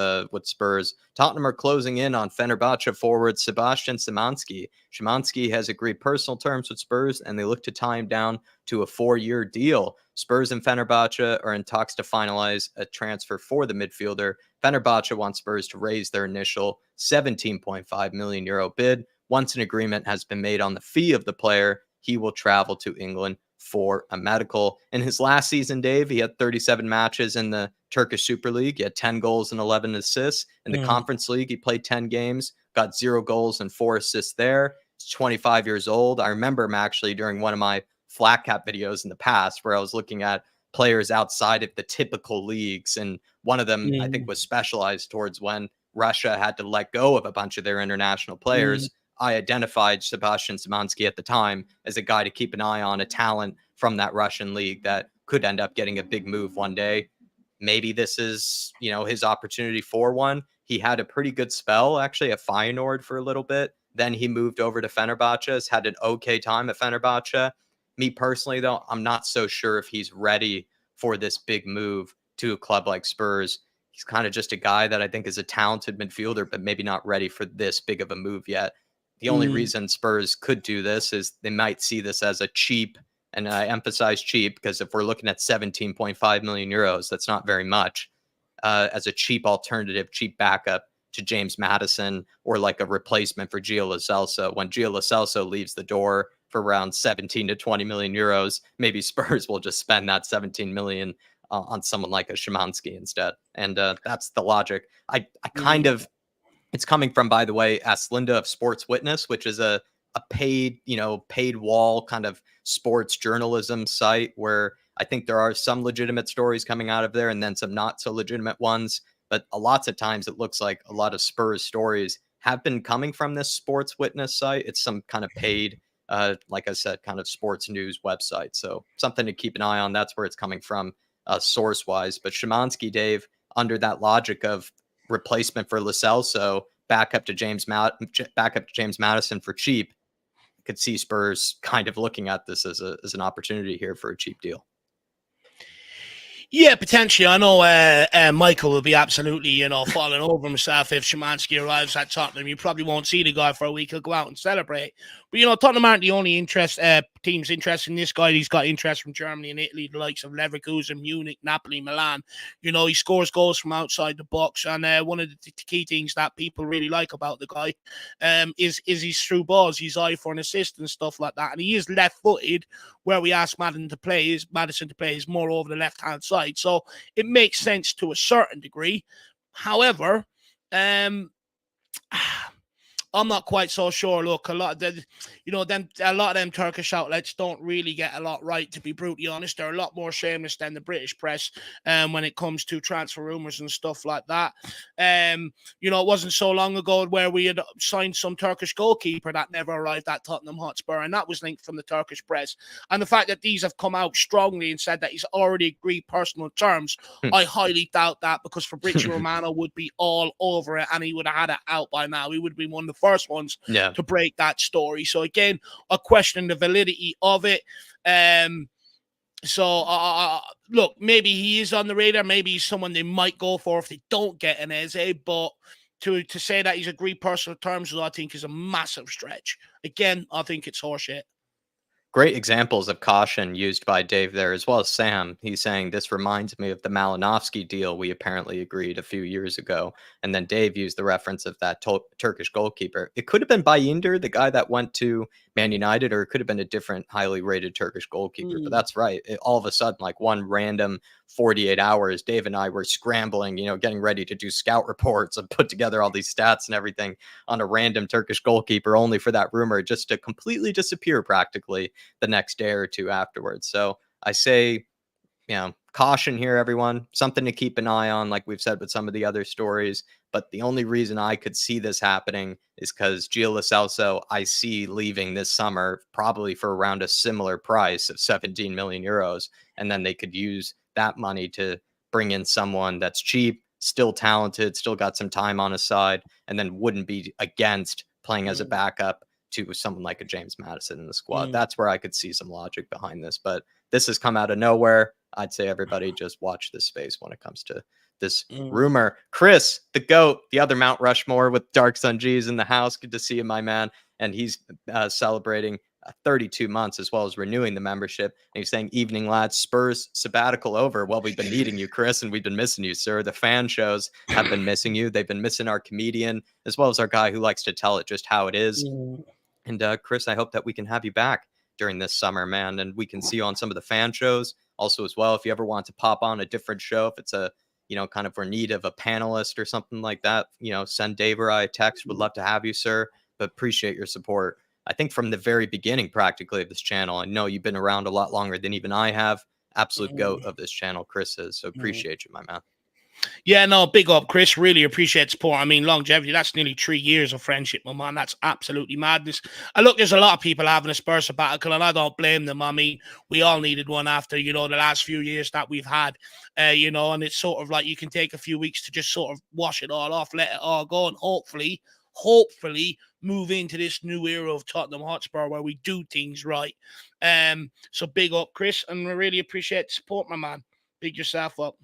Spurs. Tottenham are closing in on Fenerbahce forward Sebastian Szymanski. Szymanski has agreed personal terms with Spurs, and they look to tie him down to a 4-year deal. Spurs and Fenerbahce are in talks to finalize a transfer for the midfielder. Fenerbahce wants Spurs to raise their initial 17.5 million euro bid. Once an agreement has been made on the fee of the player, he will travel to England for a medical. In his last season, Dave, he had 37 matches in the Turkish Super League. He had 10 goals and 11 assists. In the Conference League, he played 10 games, got 0 goals and 4 assists there. He's 25 years old. I remember him actually during one of my FLATCAP videos in the past, where I was looking at players outside of the typical leagues. And one of them, I think, was specialized towards when Russia had to let go of a bunch of their international players. I identified Sebastian Szymanski at the time as a guy to keep an eye on, a talent from that Russian league that could end up getting a big move one day. Maybe this is, his opportunity for one. He had a pretty good spell, actually, at Feyenoord for a little bit. Then he moved over to Fenerbahce, has had an okay time at Fenerbahce. Me personally, though, I'm not so sure if he's ready for this big move to a club like Spurs. He's kind of just a guy that I think is a talented midfielder, but maybe not ready for this big of a move yet. The only reason Spurs could do this is they might see this as a cheap, and I emphasize cheap because if we're looking at 17.5 million euros, that's not very much, as a cheap alternative, cheap backup to James Maddison, or like a replacement for Gio Lo Celso. When Gio Lo Celso leaves the door for around 17 to 20 million euros, maybe Spurs will just spend that 17 million on someone like a Szymanski instead. And that's the logic. I kind of, it's coming from, by the way, Aslinda of Sports Witness, which is a paid, paid wall kind of sports journalism site where I think there are some legitimate stories coming out of there and then some not so legitimate ones. But lots of times it looks like a lot of Spurs stories have been coming from this Sports Witness site. It's some kind of paid, like I said, kind of sports news website. So something to keep an eye on. That's where it's coming from source wise. But Szymanski, Dave, under that logic of replacement for Lo Celso, back up to James Maddison for cheap, could see Spurs kind of looking at this as an opportunity here for a cheap deal. Yeah, potentially. I know Michael will be absolutely, falling over himself if Szymanski arrives at Tottenham. You probably won't see the guy for a week. He'll go out and celebrate. But, Tottenham aren't the only teams interested in this guy. He's got interest from Germany and Italy, the likes of Leverkusen, Munich, Napoli, Milan. He scores goals from outside the box. And one of the key things that people really like about the guy is his through balls, his eye for an assist and stuff like that. And he is left-footed, where we ask Madison to play is more over the left-hand side. So it makes sense to a certain degree. However, I'm not quite so sure. Look, a lot of them Turkish outlets don't really get a lot right, to be brutally honest. They're a lot more shameless than the British press when it comes to transfer rumors and stuff like that. It wasn't so long ago where we had signed some Turkish goalkeeper that never arrived at Tottenham Hotspur, and that was linked from the Turkish press. And the fact that these have come out strongly and said that he's already agreed personal terms, I highly doubt that, because Fabrizio Romano would be all over it and he would have had it out by now. He would be one of the first ones to break that story. So again, I question the validity of it. Look, maybe he is on the radar. Maybe he's someone they might go for if they don't get an Eze. But to say that he's agreed personal terms, I think, is a massive stretch. Again, I think it's horseshit. Great examples of caution used by Dave there, as well as Sam. He's saying this reminds me of the Malinovsky deal we apparently agreed a few years ago. And then Dave used the reference of that Turkish goalkeeper. It could have been Bayindir, the guy that went to Man United, or it could have been a different highly rated Turkish goalkeeper. But that's right. All of a sudden, like one random 48 hours, Dave and I were scrambling, getting ready to do scout reports and put together all these stats and everything on a random Turkish goalkeeper, only for that rumor just to completely disappear practically the next day or two afterwards. So I say, caution here, everyone. Something to keep an eye on, like we've said with some of the other stories. But the only reason I could see this happening is because Gio Lo Celso, I see leaving this summer, probably for around a similar price of 17 million euros. And then they could use that money to bring in someone that's cheap, still talented, still got some time on his side, and then wouldn't be against playing as a backup to someone like a James Maddison in the squad. That's where I could see some logic behind this. But this has come out of nowhere. I'd say everybody just watch this space when it comes to this rumor. Chris, the GOAT, the other Mount Rushmore with Dark Sun G's in the house. Good to see you, my man. And he's celebrating 32 months, as well as renewing the membership. And he's saying, evening, lads, Spurs sabbatical over. Well, we've been needing you, Chris, and we've been missing you, sir. The fan shows have been missing you. They've been missing our comedian, as well as our guy who likes to tell it just how it is. And Chris, I hope that we can have you back during this summer, man, and we can see you on some of the fan shows also as well. If you ever want to pop on a different show, if it's a, kind of we're in need of a panelist or something like that, send Dave or I a text. Would love to have you, sir, but appreciate your support. I think from the very beginning, practically, of this channel. I know you've been around a lot longer than even I have. Absolute GOAT of this channel, Chris is. So appreciate you, my man. Yeah, no, big up, Chris. Really appreciate support. I mean, longevity, that's nearly 3 years of friendship, my man. That's absolutely madness. And look, there's a lot of people having a Spurs sabbatical, and I don't blame them. I mean, we all needed one after, the last few years that we've had, and it's sort of like you can take a few weeks to just sort of wash it all off, let it all go, and hopefully, move into this new era of Tottenham Hotspur where we do things right. So big up, Chris, and I really appreciate the support, my man. Big yourself up.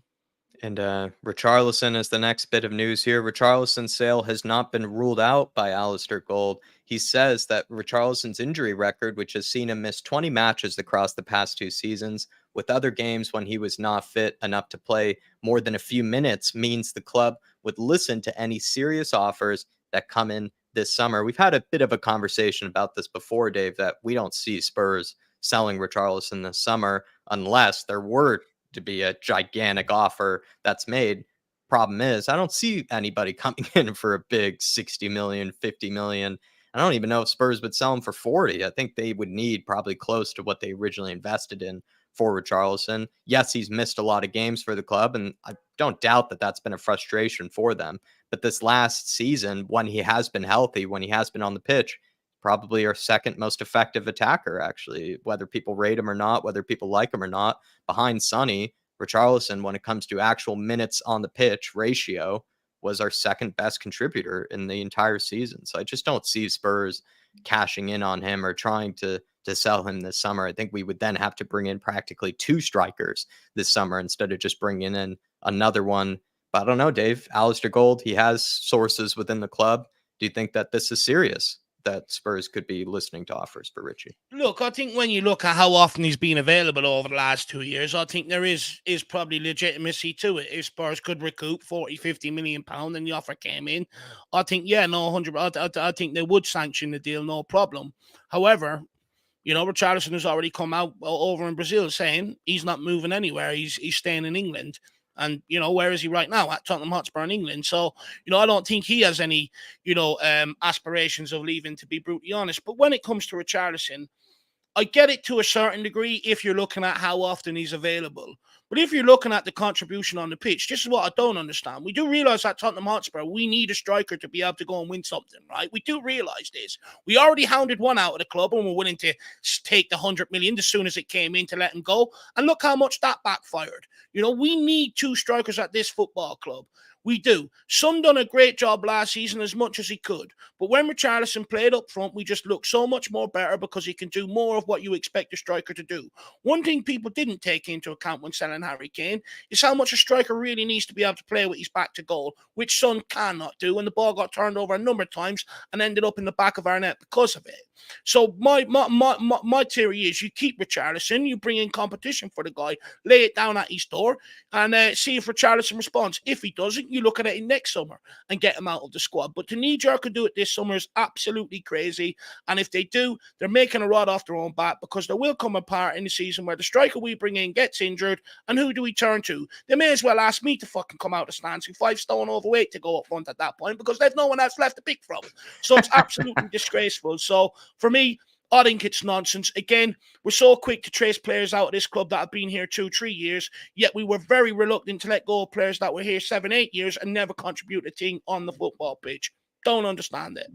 And Richarlison is the next bit of news here. Richarlison's sale has not been ruled out by Alistair Gold. He says that Richarlison's injury record, which has seen him miss 20 matches across the past 2 seasons, with other games when he was not fit enough to play more than a few minutes, means the club would listen to any serious offers that come in this summer. We've had a bit of a conversation about this before, Dave, that we don't see Spurs selling Richarlison this summer unless there were to be a gigantic offer that's made. Problem is, I don't see anybody coming in for a big 60 million, 50 million. I don't even know if Spurs would sell him for 40. I think they would need probably close to what they originally invested in for Richarlison. Yes, he's missed a lot of games for the club, and I don't doubt that that's been a frustration for them. But this last season, when he has been healthy, when he has been on the pitch, probably our second most effective attacker, actually, whether people rate him or not, whether people like him or not, behind Sonny. Richarlison, when it comes to actual minutes on the pitch ratio, was our second best contributor in the entire season. So I just don't see Spurs cashing in on him or trying to sell him this summer. I think we would then have to bring in practically 2 strikers this summer instead of just bringing in another one. But I don't know, Dave. Alistair Gold, he has sources within the club. Do you think that this is serious, that Spurs could be listening to offers for Richie? Look, I think when you look at how often he's been available over the last 2 years, I think there is probably legitimacy to it. If Spurs could recoup 40, 50 million pound and the offer came in, I think, yeah, no, 100, I think they would sanction the deal, no problem. However, Richarlison has already come out over in Brazil saying he's not moving anywhere. He's staying in England. And, where is he right now? At Tottenham Hotspur in England. So, I don't think he has any, aspirations of leaving, to be brutally honest. But when it comes to Richarlison, I get it to a certain degree if you're looking at how often he's available. But if you're looking at the contribution on the pitch, this is what I don't understand. We do realise at Tottenham Hotspur, we need a striker to be able to go and win something, right? We do realise this. We already hounded one out of the club and we're willing to take the 100 million as soon as it came in to let him go. And look how much that backfired. We need 2 strikers at this football club. We do. Son done a great job last season as much as he could. But when Richarlison played up front, we just looked so much more better because he can do more of what you expect a striker to do. One thing people didn't take into account when selling Harry Kane is how much a striker really needs to be able to play with his back to goal, which Son cannot do. And the ball got turned over a number of times and ended up in the back of our net because of it. So my theory is you keep Richarlison, you bring in competition for the guy, lay it down at his door, and see if Richarlison responds. If he doesn't, you look at it in next summer and get him out of the squad. But to knee-jerk and do it this summer is absolutely crazy. And if they do, they're making a rod off their own back, because there will come a part in the season where the striker we bring in gets injured, and who do we turn to? They may as well ask me to fucking come out of stands with 5 stone overweight to go up front at that point, because they've no one else left to pick from. So it's absolutely disgraceful. So for me, I think it's nonsense. Again, we're so quick to trace players out of this club that have been here 2-3 years, yet we were very reluctant to let go of players that were here 7-8 years and never contribute a thing on the football pitch. Don't understand it.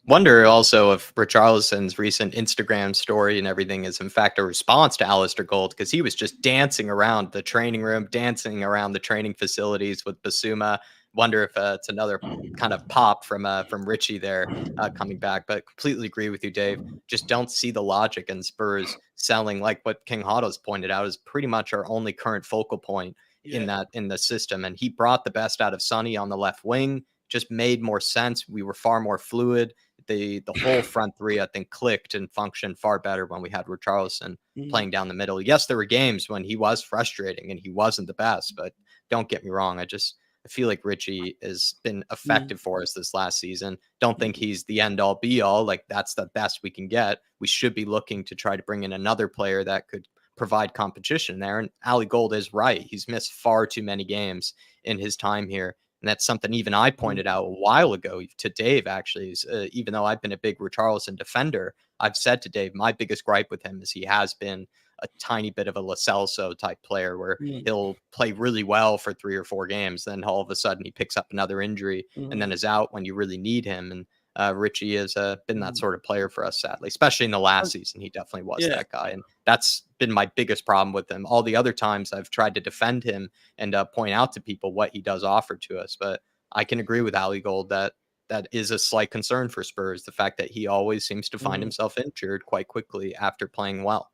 Wonder also if Richarlison's recent Instagram story and everything is in fact a response to Alistair Gold, because he was just dancing around the training room, dancing around the training facilities with Basuma. Wonder if it's another kind of pop from Richie there coming back. But completely agree with you, Dave. Just don't see the logic in Spurs selling, like what King Hotto's pointed out, is pretty much our only current focal point in the system. And he brought the best out of Sonny on the left wing. Just made more sense. We were far more fluid. The whole front three, I think, clicked and functioned far better when we had Richarlison playing down the middle. Yes, there were games when he was frustrating and he wasn't the best, but don't get me wrong. I feel like Richie has been effective for us this last season. Don't think he's the end all be all. Like, that's the best we can get. We should be looking to try to bring in another player that could provide competition there. And Ali Gold is right. He's missed far too many games in his time here. And that's something even I pointed out a while ago to Dave, actually, is, even though I've been a big Richarlison defender, I've said to Dave, my biggest gripe with him is he has been a tiny bit of a Lo Celso type player where he'll play really well for 3 or 4 games. Then all of a sudden he picks up another injury and then is out when you really need him. And Richie has been that sort of player for us, sadly, especially in the last season. He definitely was that guy. And that's been my biggest problem with him. All the other times I've tried to defend him and point out to people what he does offer to us. But I can agree with Ali Gold that that is a slight concern for Spurs. The fact that he always seems to find himself injured quite quickly after playing well.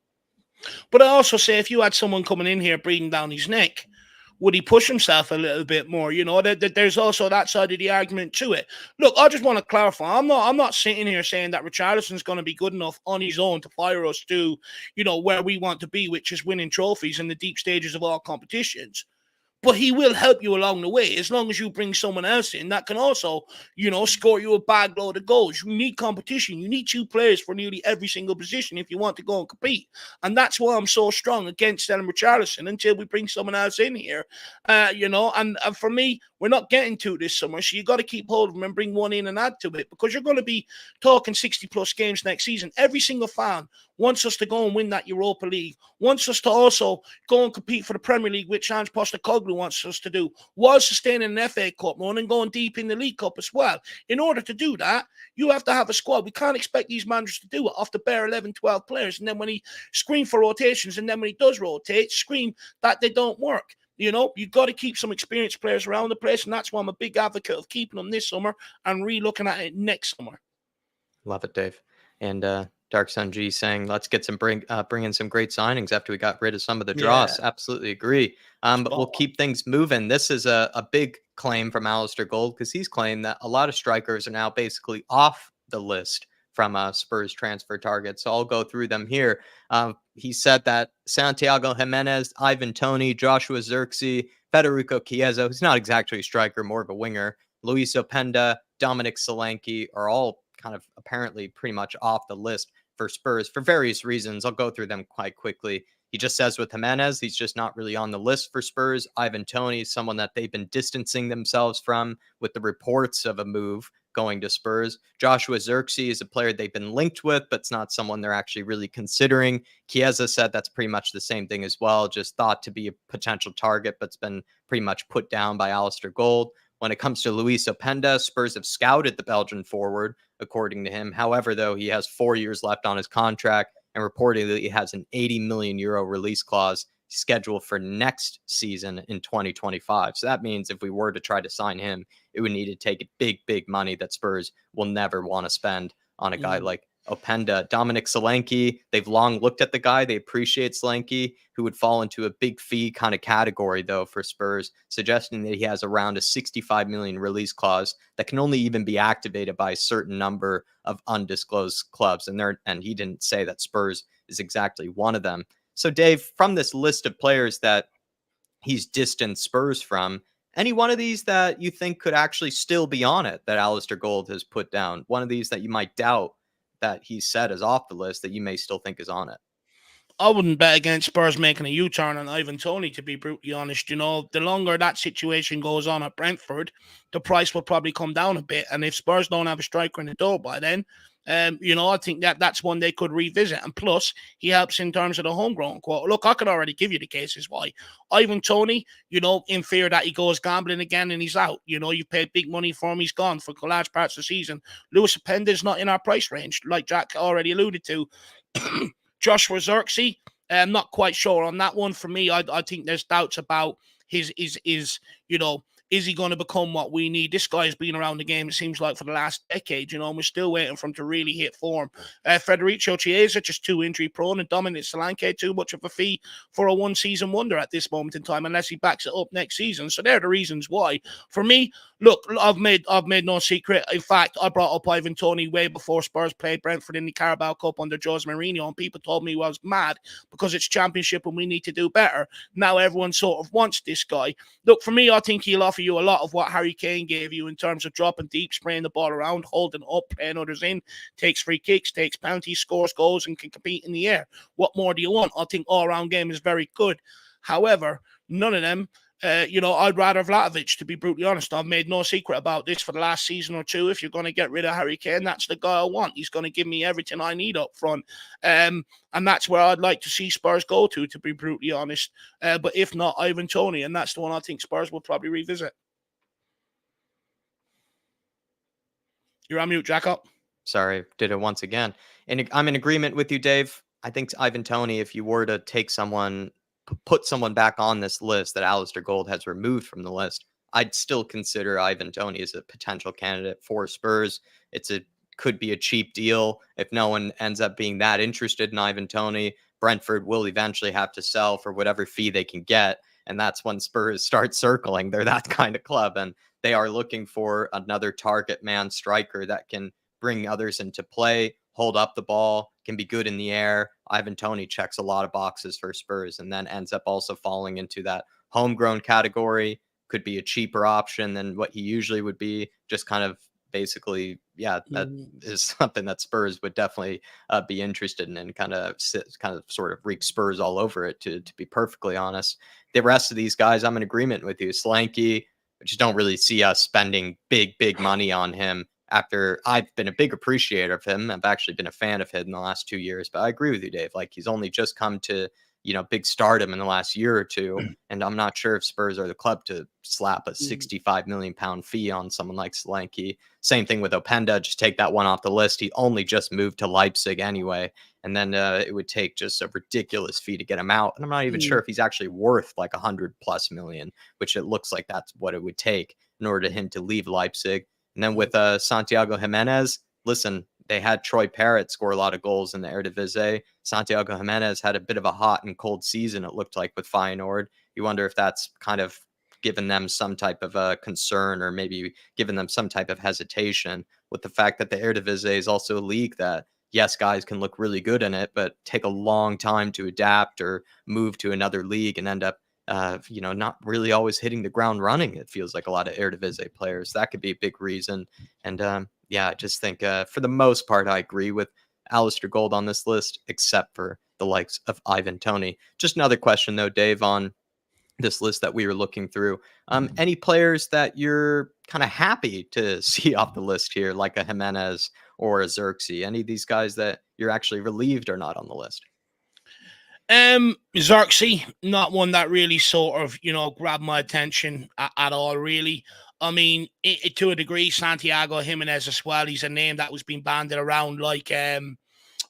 But I also say, if you had someone coming in here breathing down his neck, would he push himself a little bit more? You know, that there's also that side of the argument to it. Look, I just want to clarify. I'm not sitting here saying that Richarlison's going to be good enough on his own to fire us to, you know, where we want to be, which is winning trophies in the deep stages of all competitions. But he will help you along the way as long as you bring someone else in that can also, you know, score you a bag load of goals. You need competition. You need 2 players for nearly every single position if you want to go and compete. And that's why I'm so strong against selling Richarlison until we bring someone else in here. You know, and for me, we're not getting to this summer, so you got to keep hold of them and bring one in and add to it, because you're going to be talking 60-plus games next season. Every single fan wants us to go and win that Europa League, wants us to also go and compete for the Premier League, which Ange Postecoglou wants us to do, while sustaining an FA Cup run and going deep in the League Cup as well. In order to do that, you have to have a squad. We can't expect these managers to do it off the bare 11, 12 players, and then when he scream for rotations, and then when he does rotate, scream that they don't work. You know, you've got to keep some experienced players around the place, and that's why I'm a big advocate of keeping them this summer and re-looking at it next summer. Love it, Dave. And Dark Sun G saying, let's get bring in some great signings after we got rid of some of the dross. Yeah. Absolutely agree. But we'll keep things moving. This is a big claim from Alistair Gold, because he's claimed that a lot of strikers are now basically off the list from Spurs transfer targets. So I'll go through them here. He said that Santiago Jimenez, Ivan Toney, Joshua Zirkzee, Federico Chiesa, who's not exactly a striker, more of a winger, Luis Openda, Dominic Solanke are all kind of apparently pretty much off the list for Spurs for various reasons. I'll go through them quite quickly. He just says with Jimenez, he's just not really on the list for Spurs. Ivan Toney is someone that they've been distancing themselves from with the reports of a move going to Spurs. Joshua Zirkzee is a player they've been linked with, but it's not someone they're actually really considering. Chiesa said that's pretty much the same thing as well, just thought to be a potential target, but's been pretty much put down by Alistair Gold. When it comes to Luis Openda, Spurs have scouted the Belgian forward, according to him. However, though, he has 4 years left on his contract, and reportedly he has an 80 million euro release clause scheduled for next season in 2025. So that means if we were to try to sign him, it would need to take big money that Spurs will never want to spend on a guy like Openda. Dominic Solanke, they've long looked at the guy. They appreciate Solanke, who would fall into a big fee kind of category, though, for Spurs, suggesting that he has around a 65 million release clause that can only even be activated by a certain number of undisclosed clubs. And he didn't say that Spurs is exactly one of them. So, Dave, from this list of players that he's distanced Spurs from, any one of these that you think could actually still be on it that Alistair Gold has put down? One of these that you might doubt that he said is off the list that you may still think is on it? I wouldn't bet against Spurs making a U-turn on Ivan Toney, to be brutally honest. You know, the longer that situation goes on at Brentford, the price will probably come down a bit. And if Spurs don't have a striker in the door by then, you know, I think that's one they could revisit. And plus, he helps in terms of the homegrown quote. Look, I could already give you the cases why. Ivan Toney, you know, in fear that he goes gambling again and he's out. You know, you paid big money for him, he's gone for large parts of the season. Luis Openda's not in our price range, like Jack already alluded to. Joshua Zirkzee, I'm not quite sure on that one. For me, I think there's doubts about his you know, is he going to become what we need? This guy's been around the game, it seems like, for the last decade, you know, and we're still waiting for him to really hit form. Federico Chiesa, just too injury prone, and Dominic Solanke, too much of a fee for a one-season wonder at this moment in time, unless he backs it up next season. So they're the reasons why. For me, look, I've made no secret. In fact, I brought up Ivan Toney way before Spurs played Brentford in the Carabao Cup under Jose Mourinho, and people told me I was mad because it's Championship and we need to do better. Now everyone sort of wants this guy. Look, for me, I think he'll offer you a lot of what Harry Kane gave you in terms of dropping deep, spraying the ball around, holding up, playing others in, takes free kicks, takes penalties, scores goals, and can compete in the air. What more do you want? I think all-round game is very good. However, none of them, you know, I'd rather Vlahovic, to be brutally honest. I've made no secret about this for the last season or two. If you're going to get rid of Harry Kane, that's the guy I want. He's going to give me everything I need up front. And that's where I'd like to see Spurs go to be brutally honest. But if not, Ivan Toney, and that's the one I think Spurs will probably revisit. You're on mute, Jacob. Sorry, did it once again. And I'm in agreement with you, Dave. I think Ivan Toney, if you were to take someone, put someone back on this list that Alistair Gold has removed from the list, I'd still consider Ivan Toney as a potential candidate for Spurs. Could be a cheap deal if no one ends up being that interested in Ivan Toney. Brentford will eventually have to sell for whatever fee they can get, and that's when Spurs start circling. They're that kind of club, and they are looking for another target man striker that can bring others into play, hold up the ball, can be good in the air. Ivan Toney checks a lot of boxes for Spurs, and then ends up also falling into that homegrown category. Could be a cheaper option than what he usually would be. Just kind of basically, yeah, that is something that Spurs would definitely be interested in, and kind of sort of reek Spurs all over it, to be perfectly honest. The rest of these guys, I'm in agreement with you. Solanke, I just don't really see us spending big money on him. After I've been a big appreciator of him, I've actually been a fan of him in the last 2 years, but I agree with you, Dave. Like, he's only just come to, big stardom in the last year or two. And I'm not sure if Spurs are the club to slap a 65 million pound fee on someone like Solanke. Same thing with Openda. Just take that one off the list. He only just moved to Leipzig anyway. And then it would take just a ridiculous fee to get him out. And I'm not even sure if he's actually worth like 100+ million, which it looks like that's what it would take in order to him to leave Leipzig. And then with Santiago Jimenez, listen, they had Troy Parrott score a lot of goals in the Eredivisie. Santiago Jimenez had a bit of a hot and cold season, it looked like, with Feyenoord. You wonder if that's kind of given them some type of concern, or maybe given them some type of hesitation with the fact that the Eredivisie is also a league that, yes, guys can look really good in it, but take a long time to adapt or move to another league and end up not really always hitting the ground running. It feels like a lot of Eredivisie players. That could be a big reason. And I just think for the most part, I agree with Alistair Gold on this list, except for the likes of Ivan Toney. Just another question, though, Dave, on this list that we were looking through. Any players that you're kind of happy to see off the list here, like a Jimenez or a Xerxes? Any of these guys that you're actually relieved are not on the list? Xerxes, not one that really sort of, grabbed my attention at all, really. I mean, to a degree, Santiago Jimenez as well. He's a name that was being banded around like,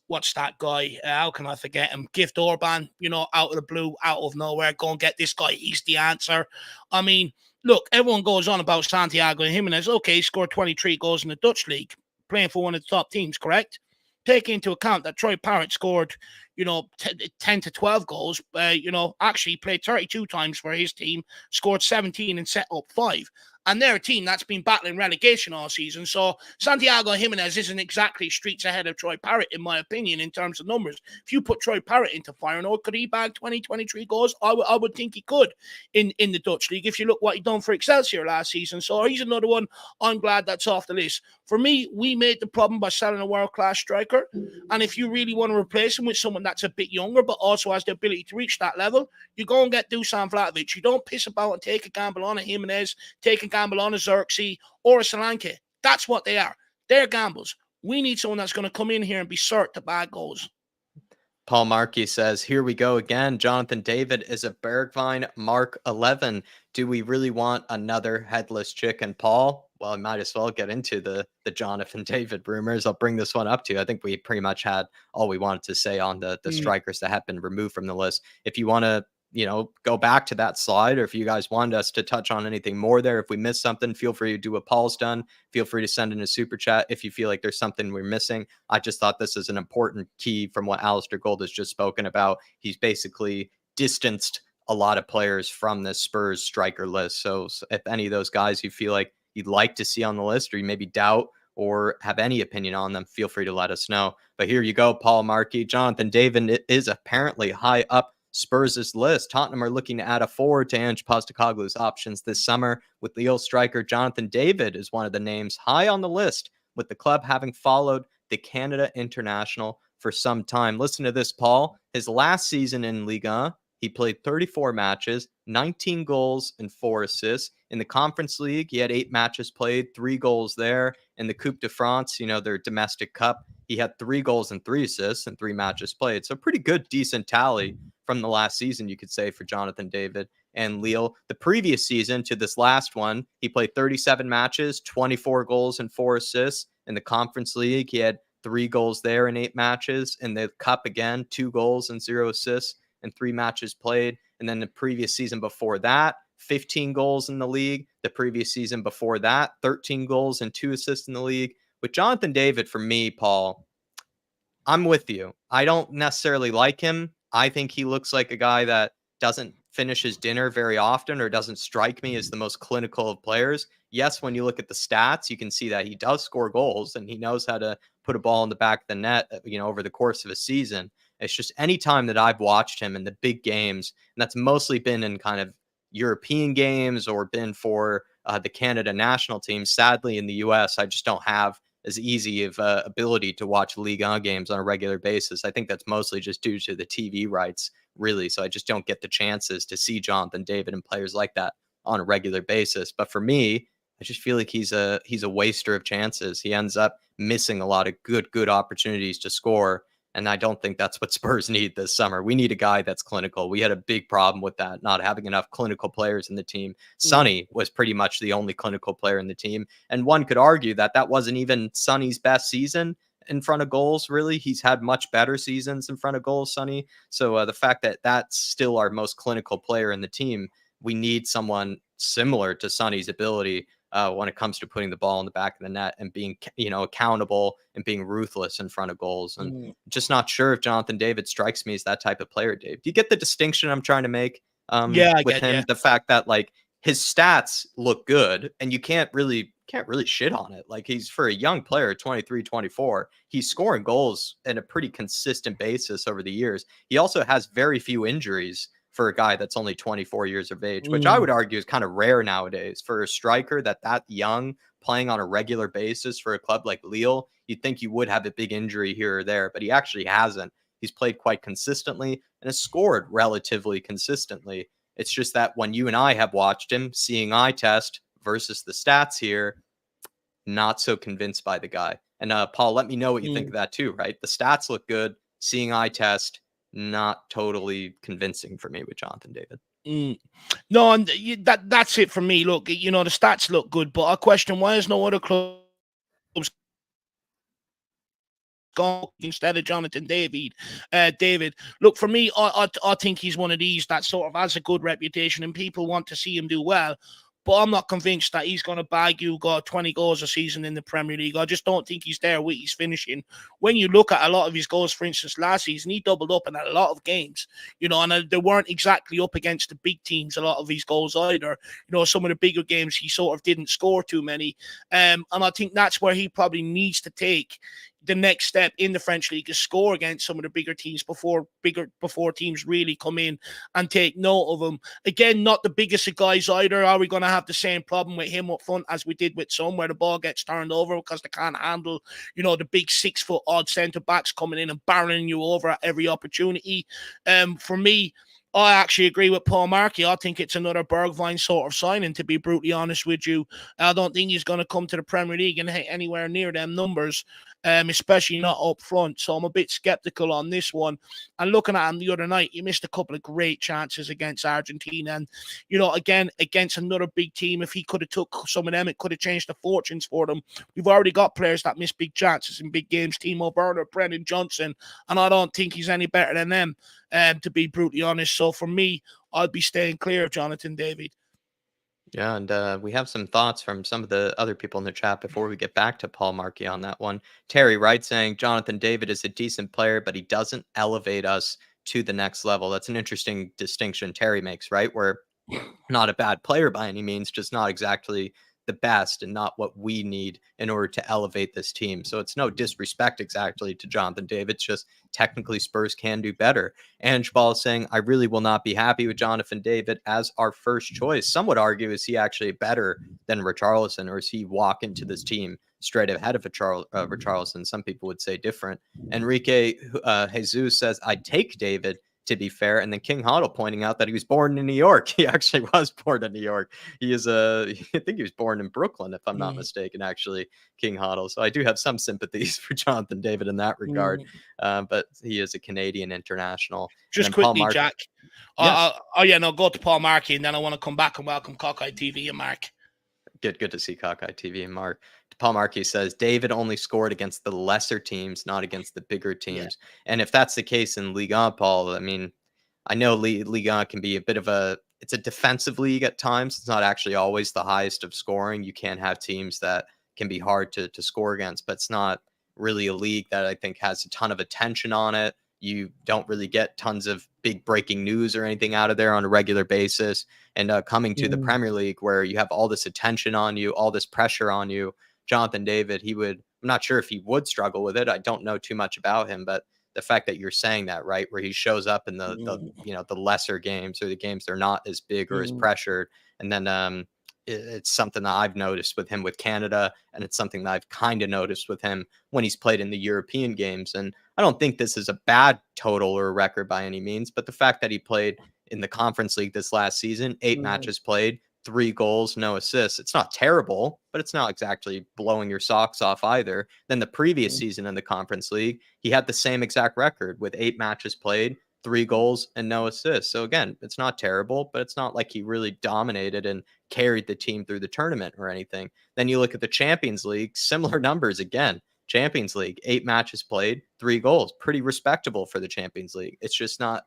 what's that guy? How can I forget him? Gift Orban, out of the blue, out of nowhere. Go and get this guy. He's the answer. I mean, look, everyone goes on about Santiago Jimenez. Okay, he scored 23 goals in the Dutch league, playing for one of the top teams, correct? Take into account that Troy Parrott scored, 10 to 12 goals, actually played 32 times for his team, scored 17 and set up 5. And they're a team that's been battling relegation all season. So Santiago Jimenez isn't exactly streets ahead of Troy Parrott, in my opinion, in terms of numbers. If you put Troy Parrott into Feyenoord, could he bag 20, 23 goals? I would think he could in the Dutch league, if you look what he done for Excelsior last season. So he's another one. I'm glad that's off the list. For me, we made the problem by selling a world-class striker. And if you really want to replace him with someone that's a bit younger, but also has the ability to reach that level, you go and get Dusan Vlahovic. You don't piss about and take a gamble on a Jimenez, take a gamble on a Xerxes or a Solanke. That's what they are. They're gambles. We need someone that's going to come in here and be cert to bag goals. Paul Markey says, here we go again. Jonathan David is a Bergwijn Mark 11. Do we really want another headless chicken, Paul? Well, I might as well get into the Jonathan David rumors. I'll bring this one up to you. I think we pretty much had all we wanted to say on the strikers that have been removed from the list. If you want to, go back to that slide, or if you guys wanted us to touch on anything more there, if we missed something, feel free to do what Paul's done. Feel free to send in a super chat if you feel like there's something we're missing. I just thought this is an important key from what Alistair Gold has just spoken about. He's basically distanced a lot of players from the Spurs striker list. So if any of those guys you feel like you'd like to see on the list, or you maybe doubt or have any opinion on them, feel free to let us know. But here you go, Paul Markey. Jonathan David is apparently high up Spurs' list. Tottenham are looking to add a forward to Ange Postecoglou's options this summer, with Lille striker Jonathan David is one of the names high on the list, with the club having followed the Canada international for some time. Listen to this, Paul. His last season in Ligue 1, he played 34 matches, 19 goals and 4 assists. In the Conference League, he had 8 matches played, 3 goals there. In the Coupe de France, their domestic cup, he had 3 goals and 3 assists and 3 matches played. So pretty good, decent tally from the last season, you could say, for Jonathan David and Lille. The previous season to this last one, he played 37 matches, 24 goals and 4 assists. In the Conference League, he had 3 goals there in 8 matches. In the Cup, again, 2 goals and 0 assists and 3 matches played. And then the previous season before that, 15 goals in the league. The previous season before that, 13 goals and 2 assists in the league. With Jonathan David, for me, Paul, I'm with you. I don't necessarily like him. I think he looks like a guy that doesn't finish his dinner very often or doesn't strike me as the most clinical of players. Yes, when you look at the stats, you can see that he does score goals and he knows how to put a ball in the back of the net, over the course of a season. It's just any time that I've watched him in the big games, and that's mostly been in kind of European games or been for the Canada national team. Sadly, in the US, I just don't have as easy of ability to watch Ligue 1 games on a regular basis. I think that's mostly just due to the TV rights, really. So I just don't get the chances to see Jonathan David and players like that on a regular basis. But for me, I just feel like he's a waster of chances. He ends up missing a lot of good opportunities to score. And I don't think that's what Spurs need this summer. We need a guy that's clinical. We had a big problem with that, not having enough clinical players in the team. Sonny was pretty much the only clinical player in the team. And one could argue that that wasn't even Sonny's best season in front of goals, really. He's had much better seasons in front of goals, Sonny. So the fact that that's still our most clinical player in the team, we need someone similar to Sonny's ability when it comes to putting the ball in the back of the net and being, accountable and being ruthless in front of goals. And just not sure if Jonathan David strikes me as that type of player, Dave. Do you get the distinction I'm trying to make Yeah, I with get him? you. The fact that like his stats look good and you can't really shit on it. Like he's for a young player, 23, 24, he's scoring goals in a pretty consistent basis over the years. He also has very few injuries for a guy that's only 24 years of age, which I would argue is kind of rare nowadays for a striker that young playing on a regular basis for a club like Lille. You'd think you would have a big injury here or there, but he actually hasn't. He's played quite consistently and has scored relatively consistently. It's just that when you and I have watched him, seeing eye test versus the stats here, not so convinced by the guy. And Paul, let me know what you think of that too, right? The stats look good. Seeing eye test, not totally convincing for me with Jonathan David. No, and that's it for me. Look, the stats look good, but I question why is no other clubs gone instead of Jonathan David. Look, for me, I think he's one of these that sort of has a good reputation and people want to see him do well. But I'm not convinced that he's going to bag you got 20 goals a season in the Premier League. I just don't think he's there with his finishing. When you look at a lot of his goals, for instance, last season, he doubled up in a lot of games, and they weren't exactly up against the big teams, a lot of his goals either. Some of the bigger games, he sort of didn't score too many. And I think that's where he probably needs to take the next step in the French league is score against some of the bigger teams before teams really come in and take note of him. Again, not the biggest of guys either. Are we going to have the same problem with him up front as we did with some, where the ball gets turned over because they can't handle, the big 6 foot odd centre backs coming in and barreling you over at every opportunity? For me, I actually agree with Paul Markey. I think it's another Bergwijn sort of signing, to be brutally honest with you. I don't think he's going to come to the Premier League and hit anywhere near them numbers, especially not up front. So I'm a bit skeptical on this one. And looking at him the other night, he missed a couple of great chances against Argentina. And, again, against another big team, if he could have took some of them, it could have changed the fortunes for them. We've already got players that miss big chances in big games. Timo Werner, Brennan Johnson, and I don't think he's any better than them, to be brutally honest. So for me, I'd be staying clear of Jonathan David. Yeah, and we have some thoughts from some of the other people in the chat before we get back to Paul Markey on that one. Terry Wright saying Jonathan David is a decent player, but he doesn't elevate us to the next level. That's an interesting distinction Terry makes, right? Where not a bad player by any means, just not exactly the best and not what we need in order to elevate this team. So it's no disrespect exactly to Jonathan David. It's just technically Spurs can do better. Ange Ball is saying, I really will not be happy with Jonathan David as our first choice. Some would argue, is he actually better than Richarlison, or is he walk into this team straight ahead of Richarlison? Some people would say different. Enrique Jesus says, I'd take David, to be fair. And then King Hoddle pointing out that he was born in New York. He actually was born in New York. He is I think he was born in Brooklyn, if I'm not mistaken, actually, King Hoddle. So I do have some sympathies for Jonathan David in that regard. But he is a Canadian international. Just quickly, Jack. Yes. Go to Paul Markey, and then I want to come back and welcome Cockeye TV and Mark. Good to see Cockeye TV and Mark. Paul Markey says David only scored against the lesser teams, not against the bigger teams. Yeah. And if that's the case in Ligue 1, Paul, I mean, I know Ligue 1 can be a bit of a it's a defensive league at times. It's not actually always the highest of scoring. You can have teams that can be hard to score against, but it's not really a league that I think has a ton of attention on it. You don't really get tons of big breaking news or anything out of there on a regular basis. And coming to the Premier League, where you have all this attention on you, all this pressure on you, Jonathan David, I'm not sure if he would struggle with it. I don't know too much about him, but the fact that you're saying that, right, where he shows up in the lesser games or the games they're not as big or as pressured, and then it's something that I've noticed with him with Canada, and it's something that I've kind of noticed with him when he's played in the European games. And I don't think this is a bad total or record by any means, but the fact that he played in the Conference League this last season, 8 matches played, 3 goals, no assists. It's not terrible, but it's not exactly blowing your socks off either. Then the previous season in the Conference League, he had the same exact record with 8 matches played, 3 goals, and no assists. So again, it's not terrible, but it's not like he really dominated and carried the team through the tournament or anything. Then you look at the Champions League, similar numbers again. Champions League, 8 matches played, 3 goals. Pretty respectable for the Champions League. It's just not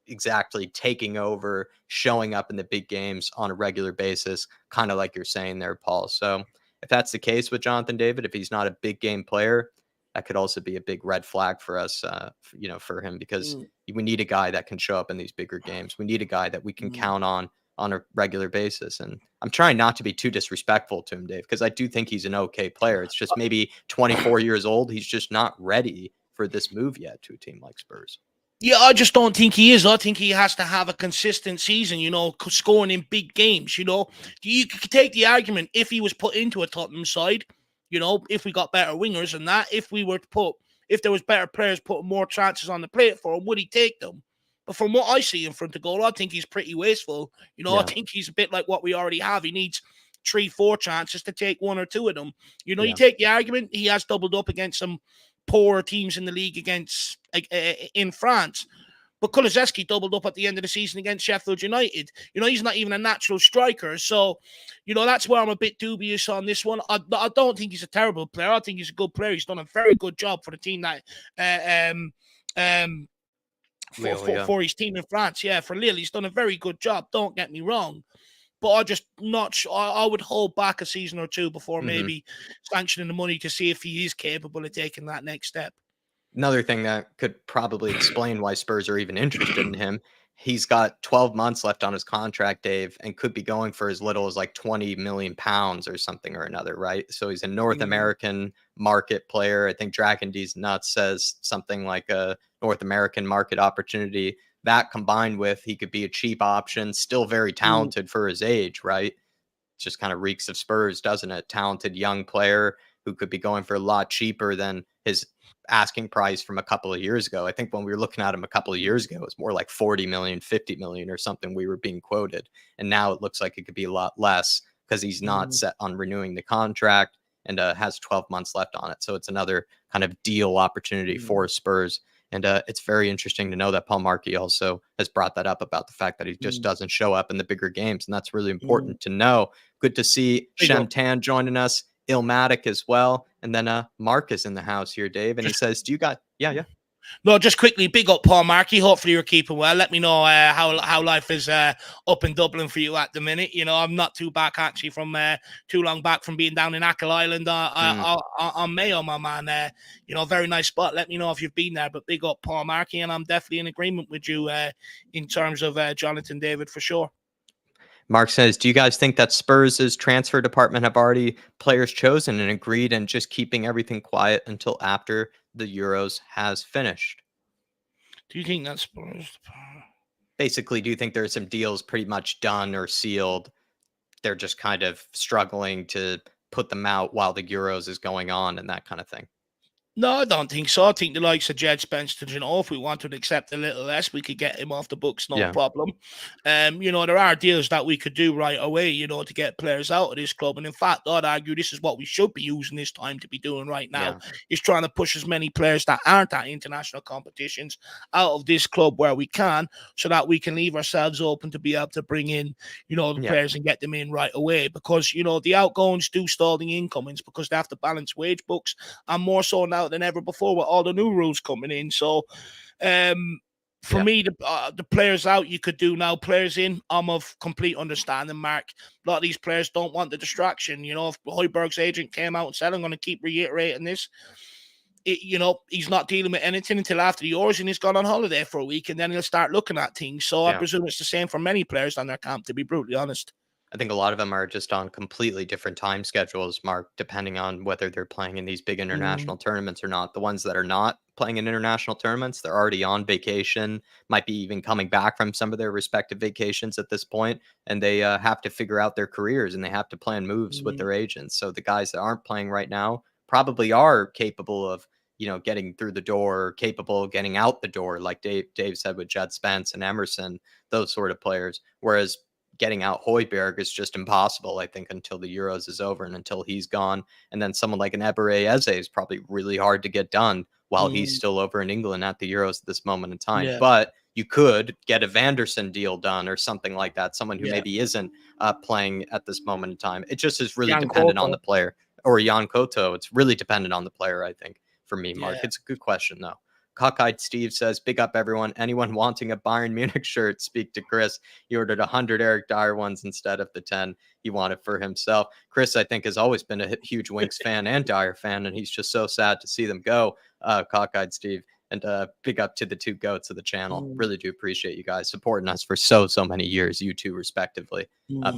exactly taking over, showing up in the big games on a regular basis, kind of like you're saying there, Paul. So if that's the case with Jonathan David, if he's not a big game player, that could also be a big red flag for us, for him, because we need a guy that can show up in these bigger games. We need a guy that we can count on a regular basis. And I'm trying not to be too disrespectful to him, Dave, because I do think he's an okay player. It's just maybe 24 years old. He's just not ready for this move yet to a team like Spurs. Yeah, I just don't think he is. I think he has to have a consistent season, scoring in big games, You could take the argument if he was put into a Tottenham side, if we got better wingers and that, if there was better players putting more chances on the plate for him, would he take them? But from what I see in front of goal, I think he's pretty wasteful. I think he's a bit like what we already have. He needs 3-4 chances to take 1 or 2 of them. You take the argument, he has doubled up against some poorer teams in the league in France. But Kulusevski doubled up at the end of the season against Sheffield United. He's not even a natural striker. So, that's where I'm a bit dubious on this one. I don't think he's a terrible player. I think he's a good player. He's done a very good job for the team that for his team in France. Yeah, for Lille, he's done a very good job. Don't get me wrong. But I just not sure. I would hold back a season or 2 before maybe sanctioning the money to see if he is capable of taking that next step. Another thing that could probably explain why Spurs are even interested in him, he's got 12 months left on his contract, Dave, and could be going for as little as like 20 million pounds or something or another, right? So he's a North American market player. I think Dragon D's Nuts says something like a North American market opportunity. That combined with he could be a cheap option, still very talented for his age, right? It just kind of reeks of Spurs, doesn't it? Talented young player who could be going for a lot cheaper than his asking price from a couple of years ago. I think when we were looking at him a couple of years ago, it was more like 40 million, 50 million or something we were being quoted. And now it looks like it could be a lot less because he's not set on renewing the contract and has 12 months left on it. So it's another kind of deal opportunity for Spurs. And it's very interesting to know that Paul Markey also has brought that up about the fact that he just doesn't show up in the bigger games. And that's really important to know. Good to see Shem Tan joining us, Ilmatic as well. And then Mark is in the house here, Dave. And he says, do you got, yeah. No, just quickly, big up Paul Markey. Hopefully you're keeping well. Let me know how life is up in Dublin for you at the minute. I'm not too back actually from too long back from being down in Achill Island on Mayo, my man. Very nice spot. Let me know if you've been there. But big up Paul Markey, and I'm definitely in agreement with you in terms of Jonathan David for sure. Mark says, do you guys think that Spurs' transfer department have already players chosen and agreed and just keeping everything quiet until after the Euros has finished? Do you think that's Spurs? Basically, do you think there's some deals pretty much done or sealed? They're just kind of struggling to put them out while the Euros is going on and that kind of thing. No, I don't think so. I think the likes of Jed Spencer, if we wanted to accept a little less, we could get him off the books, no problem. There are deals that we could do right away, to get players out of this club. And in fact, I'd argue this is what we should be using this time to be doing right now, is trying to push as many players that aren't at international competitions out of this club where we can, so that we can leave ourselves open to be able to bring in, the players and get them in right away. Because, the outgoings do stall the incomings because they have to balance wage books, and more so now than ever before with all the new rules coming in. So For me, the players out you could do now, players in, I'm of complete understanding, Mark. A lot of these players don't want the distraction. You know, if Hjbjerg's agent came out and said, I'm going to keep reiterating this, he's not dealing with anything until after the Euros, and he's gone on holiday for a week, and then he'll start looking at things. So I presume it's the same for many players on their camp, to be brutally honest. I think a lot of them are just on completely different time schedules, Mark, depending on whether they're playing in these big international tournaments or not. The ones that are not playing in international tournaments, they're already on vacation, might be even coming back from some of their respective vacations at this point, and they have to figure out their careers and they have to plan moves with their agents. So the guys that aren't playing right now probably are capable of, getting through the door, capable of getting out the door, like Dave said with Jed Spence and Emerson, those sort of players. Whereas getting out Hjbjerg is just impossible, I think, until the Euros is over and until he's gone. And then someone like an Eberechi Eze is probably really hard to get done while he's still over in England at the Euros at this moment in time. Yeah. But you could get a Vanderson deal done or something like that, someone who maybe isn't playing at this moment in time. It just is really dependent on the player. Or Jan Couto, it's really dependent on the player, I think, for me, Mark. It's a good question, though. Cockeyed Steve says, big up everyone. Anyone wanting a Bayern Munich shirt, speak to Chris. He ordered 100 Eric Dyer ones instead of the 10 he wanted for himself. Chris, I think, has always been a huge Winks fan and Dyer fan, and he's just so sad to see them go, Cockeyed Steve. And big up to the two goats of the channel. Really do appreciate you guys supporting us for so many years, you two respectively.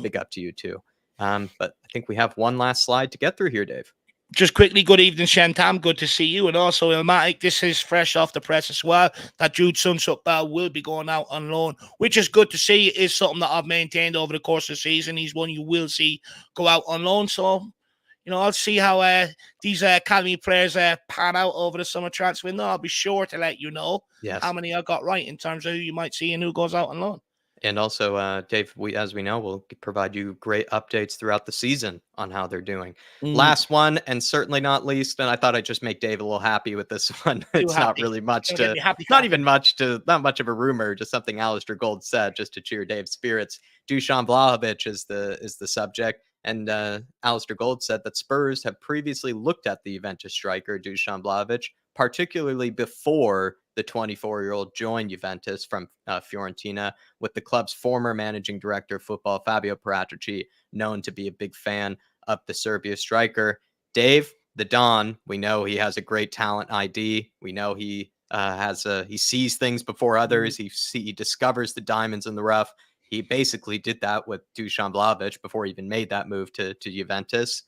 Big up to you too. But I think we have one last slide to get through here, Dave. Just quickly, good evening, Shantam. Good to see you. And also, Ilmatic, this is fresh off the press as well, that Jude Sunsup will be going out on loan, which is good to see. It is something that I've maintained over the course of the season. He's one you will see go out on loan. So, I'll see how these academy players pan out over the summer transfer window. I'll be sure to let you know how many I got right in terms of who you might see and who goes out on loan. And also, Dave, as we know, we'll provide you great updates throughout the season on how they're doing. Last one, and certainly not least, and I thought I'd just make Dave a little happy with this one. It's not really much to, not much of a rumor, just something Alistair Gold said, just to cheer Dave's spirits. Dusan Vlahovic is the subject, and Alistair Gold said that Spurs have previously looked at the Juventus striker Dusan Vlahovic, particularly before the 24-year-old joined Juventus from Fiorentina, with the club's former managing director of football, Fabio Paratici, known to be a big fan of the Serbia striker. Dave, the Don, we know he has a great talent ID. We know he he sees things before others. He discovers the diamonds in the rough. He basically did that with Dusan Vlahovic before he even made that move to Juventus.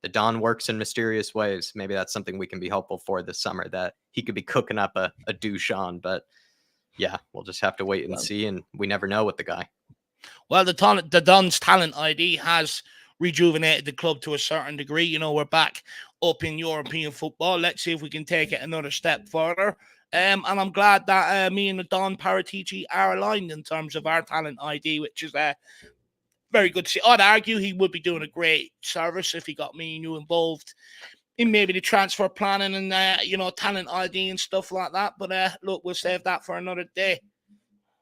The Don works in mysterious ways. Maybe that's something we can be helpful for this summer, that he could be cooking up a Dusan. But yeah, we'll just have to wait and see. And we never know with the guy. Well, the Don's talent ID has rejuvenated the club to a certain degree. We're back up in European football. Let's see if we can take it another step further. And I'm glad that me and the Don Paratici are aligned in terms of our talent ID, which is very good to see. I'd argue he would be doing a great service if he got me and you involved in maybe the transfer planning and talent ID and stuff like that. But look, we'll save that for another day.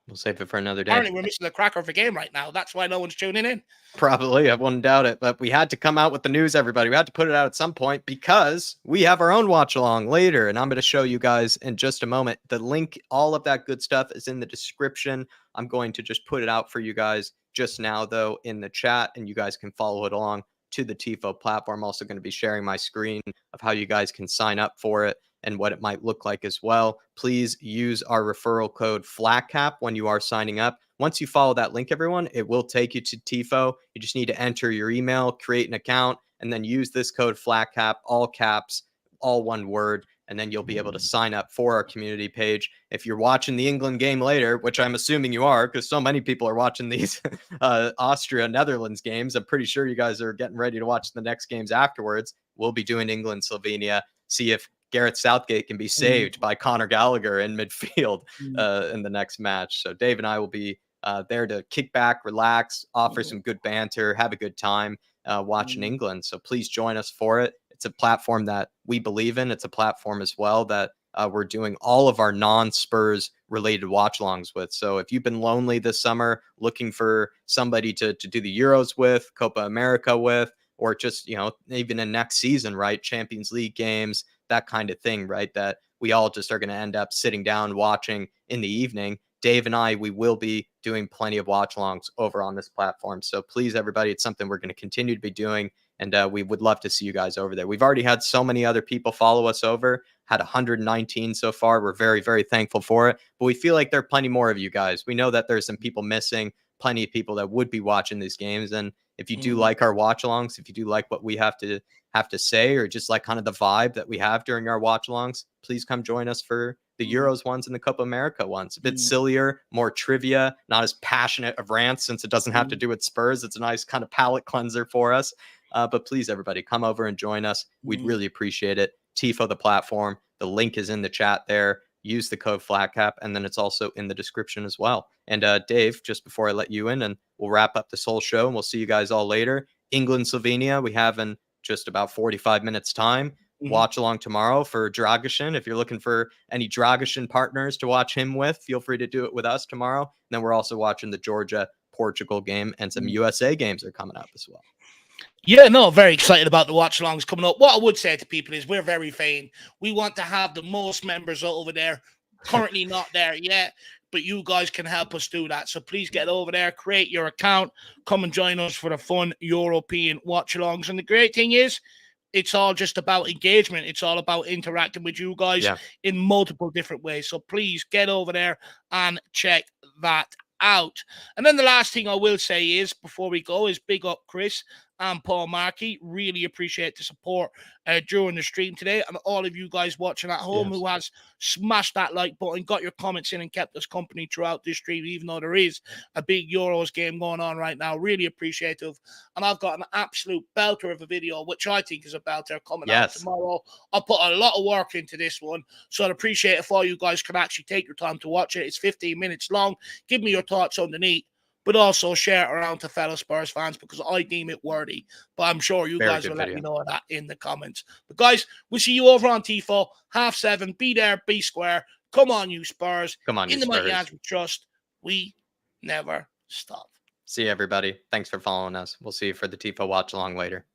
We'll save it for another day. Apparently, we're missing the cracker of a game right now. That's why no one's tuning in. Probably. I wouldn't doubt it. But we had to come out with the news, everybody. We had to put it out at some point because we have our own watch along later. And I'm going to show you guys in just a moment. The link, all of that good stuff is in the description. I'm going to just put it out for you guys just now, though, in the chat. And you guys can follow it along to the tifo platform. I'm also going to be sharing my screen of how you guys can sign up for it and what it might look like as well. Please use our referral code FLATCAP when you are signing up. Once you follow that link, everyone, it will take you to tifo. You just need to enter your email, create an account, and then use this code FLATCAP, all caps, all one word, and then you'll be able to sign up for our community page. If you're watching the England game later, which I'm assuming you are, because so many people are watching these Austria-Netherlands games, I'm pretty sure you guys are getting ready to watch the next games afterwards. We'll be doing England-Slovenia, see if Gareth Southgate can be saved by Conor Gallagher in midfield in the next match. So Dave and I will be there to kick back, relax, offer some good banter, have a good time watching England. So please join us for it. It's a platform that we believe in. It's a platform as well that we're doing all of our non-Spurs related watch-alongs with. So if you've been lonely this summer, looking for somebody to do the Euros with, Copa America with, or just, even in next season, right? Champions League games, that kind of thing, right? That we all just are going to end up sitting down watching in the evening. Dave and I, we will be doing plenty of watch-alongs over on this platform. So please, everybody, it's something we're going to continue to be doing. And we would love to see you guys over there. We've already had so many other people follow us over, had 119 so far. We're very, very thankful for it. But we feel like there are plenty more of you guys. We know that there's some people missing, plenty of people that would be watching these games. And if you do like our watch-alongs, if you do like what we have to say, or just like kind of the vibe that we have during our watch-alongs, please come join us for the Euros ones and the Copa America ones. A bit sillier, more trivia, not as passionate of rants since it doesn't have to do with Spurs. It's a nice kind of palate cleanser for us. But please, everybody, come over and join us. We'd really appreciate it. Tifo, the platform. The link is in the chat there. Use the code FLATCAP, and then it's also in the description as well. And Dave, just before I let you in, and we'll wrap up this whole show, and we'll see you guys all later. England, Slovenia, we have in just about 45 minutes time. Watch along tomorrow for Dragisin. If you're looking for any Dragisin partners to watch him with, feel free to do it with us tomorrow. And then we're also watching the Georgia-Portugal game, and some USA games are coming up as well. Yeah, no, very excited about the watch-alongs coming up. What I would say to people is we're very vain. We want to have the most members over there. Currently not there yet, but you guys can help us do that. So please get over there, create your account, come and join us for the fun European watch-alongs. And the great thing is, it's all just about engagement. It's all about interacting with you guys in multiple different ways. So please get over there and check that out. And then the last thing I will say is, before we go, is big up Chris and Paul Markey. Really appreciate the support during the stream today, and all of you guys watching at home who has smashed that like button, got your comments in, and kept us company throughout this stream, even though there is a big Euros game going on right now. Really appreciative. And I've got an absolute belter of a video, which I think is a belter, coming out tomorrow. I put a lot of work into this one, so I'd appreciate if all you guys can actually take your time to watch it. It's 15 minutes long. Give me your thoughts underneath, but also share it around to fellow Spurs fans, because I deem it worthy. But I'm sure you guys will let me know that in the comments. But guys, we'll see you over on Tifo, 7:30. Be there, be square. Come on, you Spurs. Come on, in you the mighty Spurs. hands we trust. We never stop. See you, everybody. Thanks for following us. We'll see you for the Tifo watch along later.